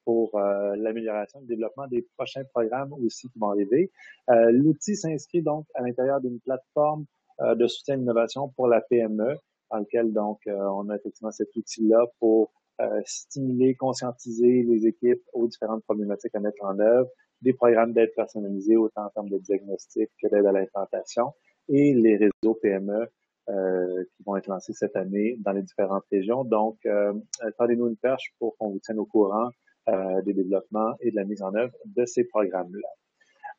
A: pour l'amélioration, le développement des prochains programmes aussi qui vont arriver. L'outil s'inscrit donc à l'intérieur d'une plateforme de soutien à l'innovation pour la PME, dans lequel donc on a effectivement cet outil-là pour stimuler, conscientiser les équipes aux différentes problématiques à mettre en œuvre, des programmes d'aide personnalisés autant en termes de diagnostic que d'aide à l'implantation et les réseaux PME qui vont être lancés cette année dans les différentes régions. Donc, tendez-nous une perche pour qu'on vous tienne au courant des développements et de la mise en œuvre de ces programmes-là.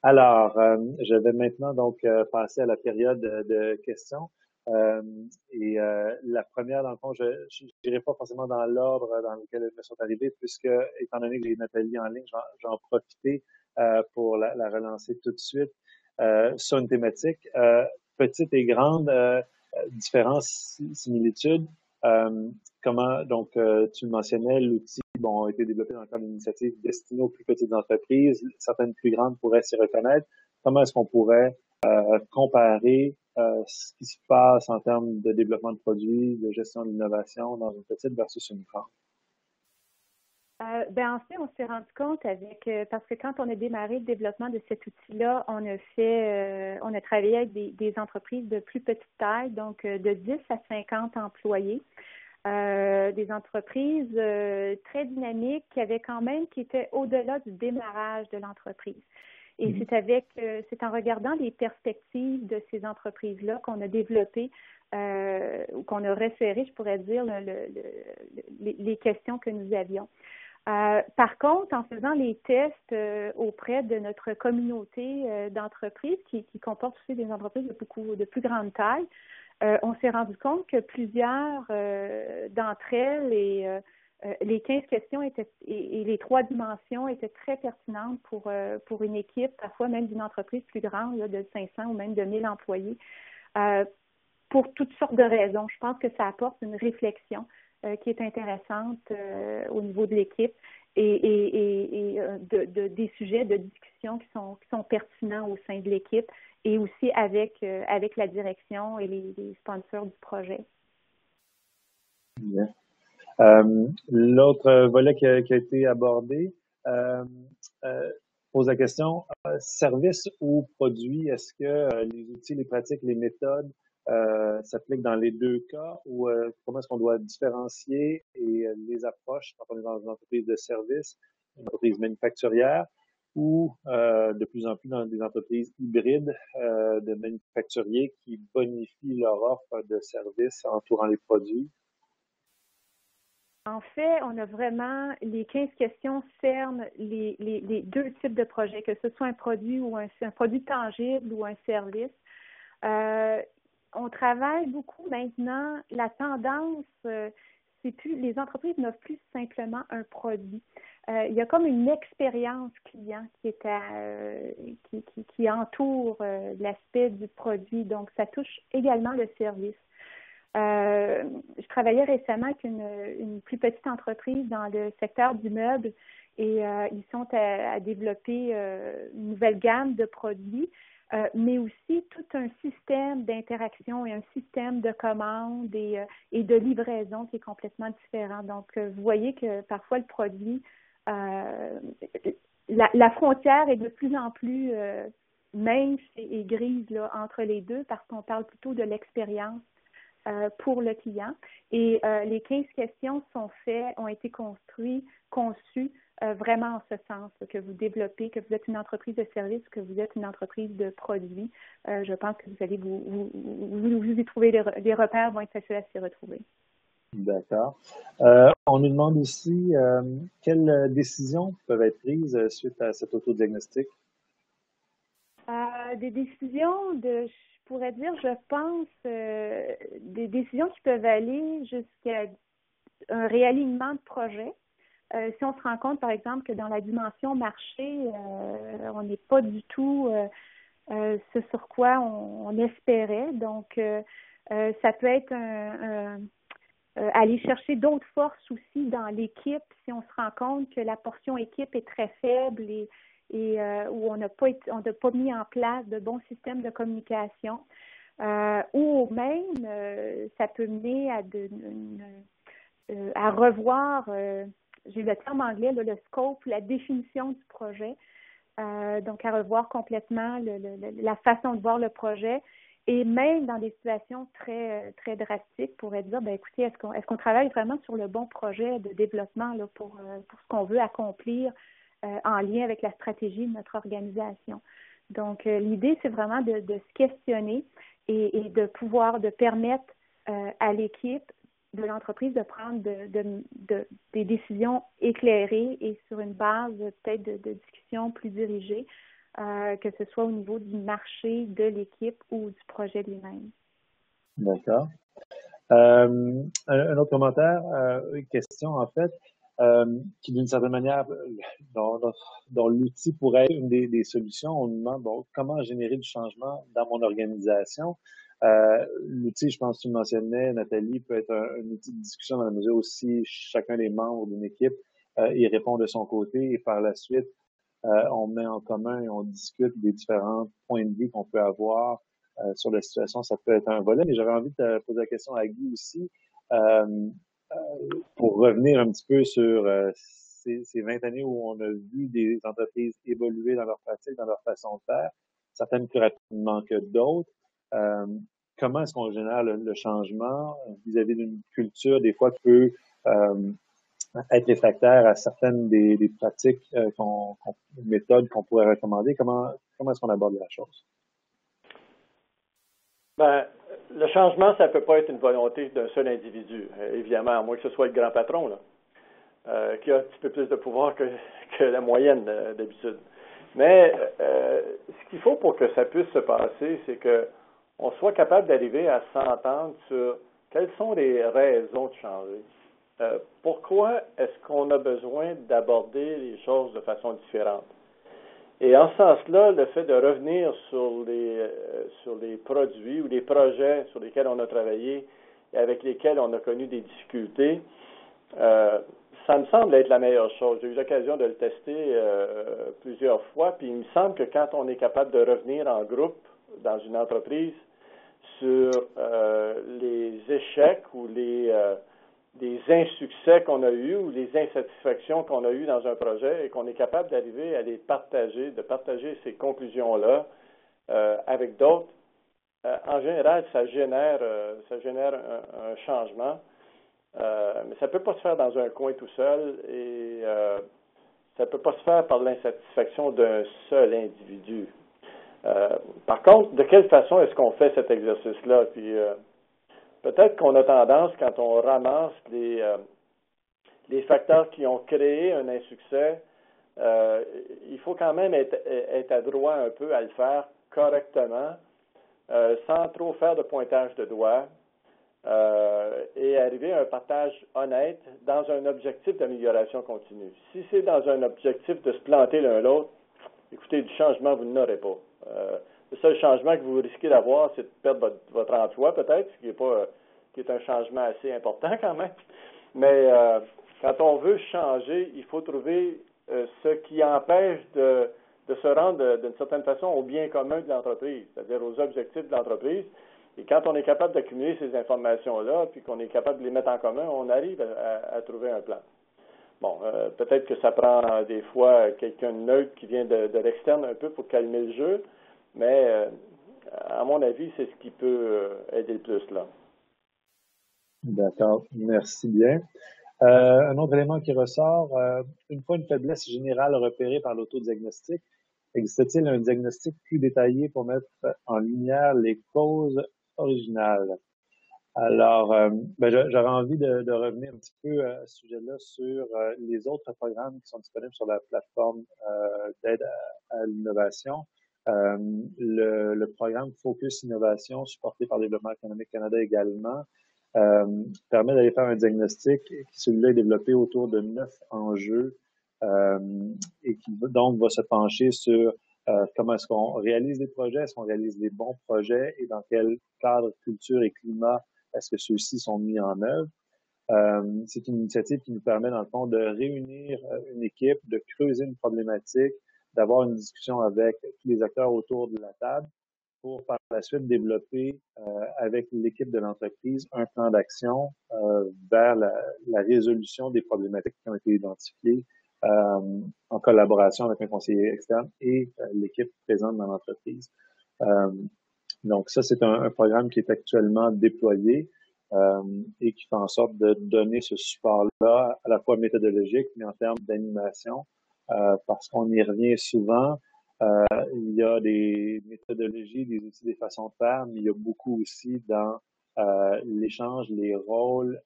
A: Alors, je vais maintenant donc passer à la période de questions. La première, dans le fond, je n'irai pas forcément dans l'ordre dans lequel elles me sont arrivées, puisque, étant donné que j'ai Nathalie en ligne, j'en profiter pour la relancer tout de suite sur une thématique. Petite et grande différences, similitudes. Comment, donc, tu le mentionnais, l'outil a été développé dans le cadre d'une initiative destinée aux plus petites entreprises. Certaines plus grandes pourraient s'y reconnaître. Comment est-ce qu'on pourrait comparer ce qui se passe en termes de développement de produits, de gestion de l'innovation dans une petite versus une grande?
D: En fait, on s'est rendu compte parce que quand on a démarré le développement de cet outil-là, on a travaillé avec des entreprises de plus petite taille, donc de 10 à 50 employés. Des entreprises très dynamiques qui étaient au-delà du démarrage de l'entreprise. Et c'est en regardant les perspectives de ces entreprises-là qu'on a développé ou qu'on a resserré, je pourrais dire, les questions que nous avions. Par contre, en faisant les tests auprès de notre communauté d'entreprises qui comporte aussi des entreprises de plus grande taille, on s'est rendu compte que plusieurs d'entre elles et les 15 questions et les 3 dimensions étaient très pertinentes pour une équipe, parfois même d'une entreprise plus grande, là, de 500 ou même de 1000 employés, pour toutes sortes de raisons. Je pense que ça apporte une réflexion qui est intéressante au niveau de l'équipe et des sujets de discussion qui sont pertinents au sein de l'équipe et aussi avec la direction et les sponsors du projet.
A: Bien. L'autre volet qui a été abordé pose la question, service ou produit, est-ce que les outils, les pratiques, les méthodes s'appliquent dans les deux cas ou comment est-ce qu'on doit différencier les approches quand on est dans une entreprise de service, une entreprise manufacturière ou de plus en plus dans des entreprises hybrides de manufacturiers qui bonifient leur offre de services entourant les produits?
D: En fait, on a vraiment, les 15 questions cernent les deux types de projets, que ce soit un produit ou un produit tangible ou un service. On travaille beaucoup maintenant. La tendance, c'est plus, les entreprises n'offrent plus simplement un produit. Il y a comme une expérience client qui entoure l'aspect du produit. Donc, ça touche également le service. Je travaillais récemment avec une plus petite entreprise dans le secteur du meuble et ils sont à développer une nouvelle gamme de produits, mais aussi tout un système d'interaction et un système de commande et de livraison qui est complètement différent. Donc, vous voyez que parfois le produit, la frontière est de plus en plus mince et grise là, entre les deux parce qu'on parle plutôt de l'expérience pour le client. Et les 15 questions ont été conçues vraiment en ce sens, que vous développez, que vous êtes une entreprise de service, que vous êtes une entreprise de produits. Je pense que vous allez vous y trouver, les repères vont être faciles à s'y retrouver.
A: D'accord. On nous demande aussi quelles décisions peuvent être prises suite à cet autodiagnostic?
D: Des décisions je pourrais dire, je pense, des décisions qui peuvent aller jusqu'à un réalignement de projet. Si on se rend compte, par exemple, que dans la dimension marché, on n'est pas du tout ce sur quoi on espérait. Donc, ça peut être aller chercher d'autres forces aussi dans l'équipe si on se rend compte que la portion équipe est très faible et où on n'a pas mis en place de bons systèmes de communication. Ou même, ça peut mener à revoir, j'ai le terme anglais, le scope, la définition du projet. Donc, à revoir complètement la façon de voir le projet. Et même dans des situations très, très drastiques, pourrait dire, ben écoutez, est-ce qu'on travaille vraiment sur le bon projet de développement là, pour ce qu'on veut accomplir en lien avec la stratégie de notre organisation. Donc, l'idée, c'est vraiment de se questionner et de permettre à l'équipe de l'entreprise de prendre des décisions éclairées et sur une base peut-être de discussion plus dirigée, que ce soit au niveau du marché, de l'équipe ou du projet lui-même.
A: D'accord. Un autre commentaire, une question en fait, qui d'une certaine manière, dont l'outil pourrait être une des solutions. On nous demande comment générer du changement dans mon organisation. L'outil, je pense que tu le mentionnais, Nathalie, peut être un outil de discussion dans la mesure où si chacun des membres d'une équipe y répond de son côté et par la suite, on met en commun et on discute des différents points de vue qu'on peut avoir sur la situation. Ça peut être un volet, mais j'avais envie de te poser la question à Guy aussi, pour revenir un petit peu sur ces 20 années où on a vu des entreprises évoluer dans leur pratique, dans leur façon de faire, certaines plus rapidement que d'autres. Comment est-ce qu'on génère le changement vis-à-vis d'une culture, des fois, qui peut être réfractaire à certaines des pratiques, méthodes qu'on pourrait recommander? Comment est-ce qu'on aborde la chose?
B: Ben, le changement, ça ne peut pas être une volonté d'un seul individu, évidemment, à moins que ce soit le grand patron, là, qui a un petit peu plus de pouvoir que la moyenne d'habitude. Mais ce qu'il faut pour que ça puisse se passer, c'est qu'on soit capable d'arriver à s'entendre sur quelles sont les raisons de changer. Pourquoi est-ce qu'on a besoin d'aborder les choses de façon différente? Et en ce sens-là, le fait de revenir sur les produits ou les projets sur lesquels on a travaillé et avec lesquels on a connu des difficultés, ça me semble être la meilleure chose. J'ai eu l'occasion de le tester plusieurs fois, puis il me semble que quand on est capable de revenir en groupe dans une entreprise sur les échecs ou des insuccès qu'on a eus ou les insatisfactions qu'on a eues dans un projet et qu'on est capable d'arriver à les partager, de partager ces conclusions-là avec d'autres, en général, ça génère un changement. Mais ça ne peut pas se faire dans un coin tout seul et ça ne peut pas se faire par l'insatisfaction d'un seul individu. Par contre, de quelle façon est-ce qu'on fait cet exercice-là? Puis peut-être qu'on a tendance, quand on ramasse les facteurs qui ont créé un insuccès, il faut quand même être adroit un peu à le faire correctement, sans trop faire de pointage de doigts, et arriver à un partage honnête dans un objectif d'amélioration continue. Si c'est dans un objectif de se planter l'un l'autre, écoutez, du changement, vous n'aurez pas. Le seul changement que vous risquez d'avoir, c'est de perdre votre emploi, peut-être, qui est un changement assez important quand même. Mais quand on veut changer, il faut trouver ce qui empêche de se rendre d'une certaine façon au bien commun de l'entreprise, c'est-à-dire aux objectifs de l'entreprise. Et quand on est capable d'accumuler ces informations-là, puis qu'on est capable de les mettre en commun, on arrive à trouver un plan. Bon, peut-être que ça prend des fois quelqu'un de neutre qui vient de l'externe un peu pour calmer le jeu, mais à mon avis, c'est ce qui peut aider le plus là.
A: D'accord, merci bien. Un autre élément qui ressort, une fois une faiblesse générale repérée par l'autodiagnostic, existe-t-il un diagnostic plus détaillé pour mettre en lumière les causes originales? Alors, j'aurais envie de revenir un petit peu à ce sujet-là sur les autres programmes qui sont disponibles sur la plateforme d'aide à l'innovation. Le programme Focus Innovation, supporté par Développement économique Canada également, permet d'aller faire un diagnostic qui, celui-là, est développé autour de 9 enjeux euh, et qui donc va se pencher sur comment est-ce qu'on réalise des projets, est-ce qu'on réalise des bons projets et dans quel cadre, culture et climat est-ce que ceux-ci sont mis en œuvre. C'est une initiative qui nous permet, dans le fond, de réunir une équipe, de creuser une problématique, d'avoir une discussion avec tous les acteurs autour de la table pour par la suite développer avec l'équipe de l'entreprise un plan d'action vers la résolution des problématiques qui ont été identifiées en collaboration avec un conseiller externe et l'équipe présente dans l'entreprise. Donc ça, c'est un programme qui est actuellement déployé et qui fait en sorte de donner ce support-là à la fois méthodologique, mais en termes d'animation, parce qu'on y revient souvent. Il y a des méthodologies, des outils, des façons de faire, mais il y a beaucoup aussi dans l'échange, les rôles,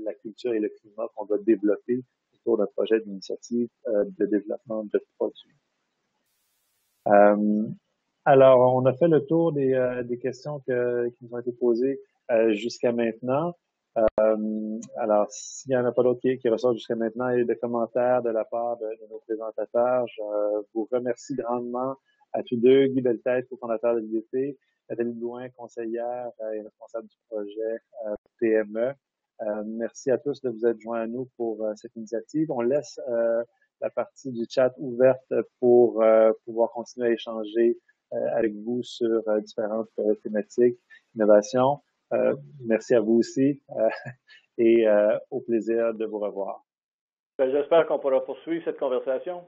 A: la culture et le climat qu'on va développer autour d'un projet d'initiative de développement de produits. Alors, on a fait le tour des questions qui nous ont été posées jusqu'à maintenant. Alors, s'il n'y en a pas d'autres qui ressortent jusqu'à maintenant et de commentaires de la part de nos présentateurs, je vous remercie grandement à tous deux, Guy Belletête, cofondateur de l'IDT, Nathalie Blouin, conseillère et responsable du projet PME. Merci à tous de vous être joints à nous pour cette initiative. On laisse la partie du chat ouverte pour pouvoir continuer à échanger avec vous sur différentes thématiques, innovation. Merci à vous aussi et au plaisir de vous revoir.
B: J'espère qu'on pourra poursuivre cette conversation.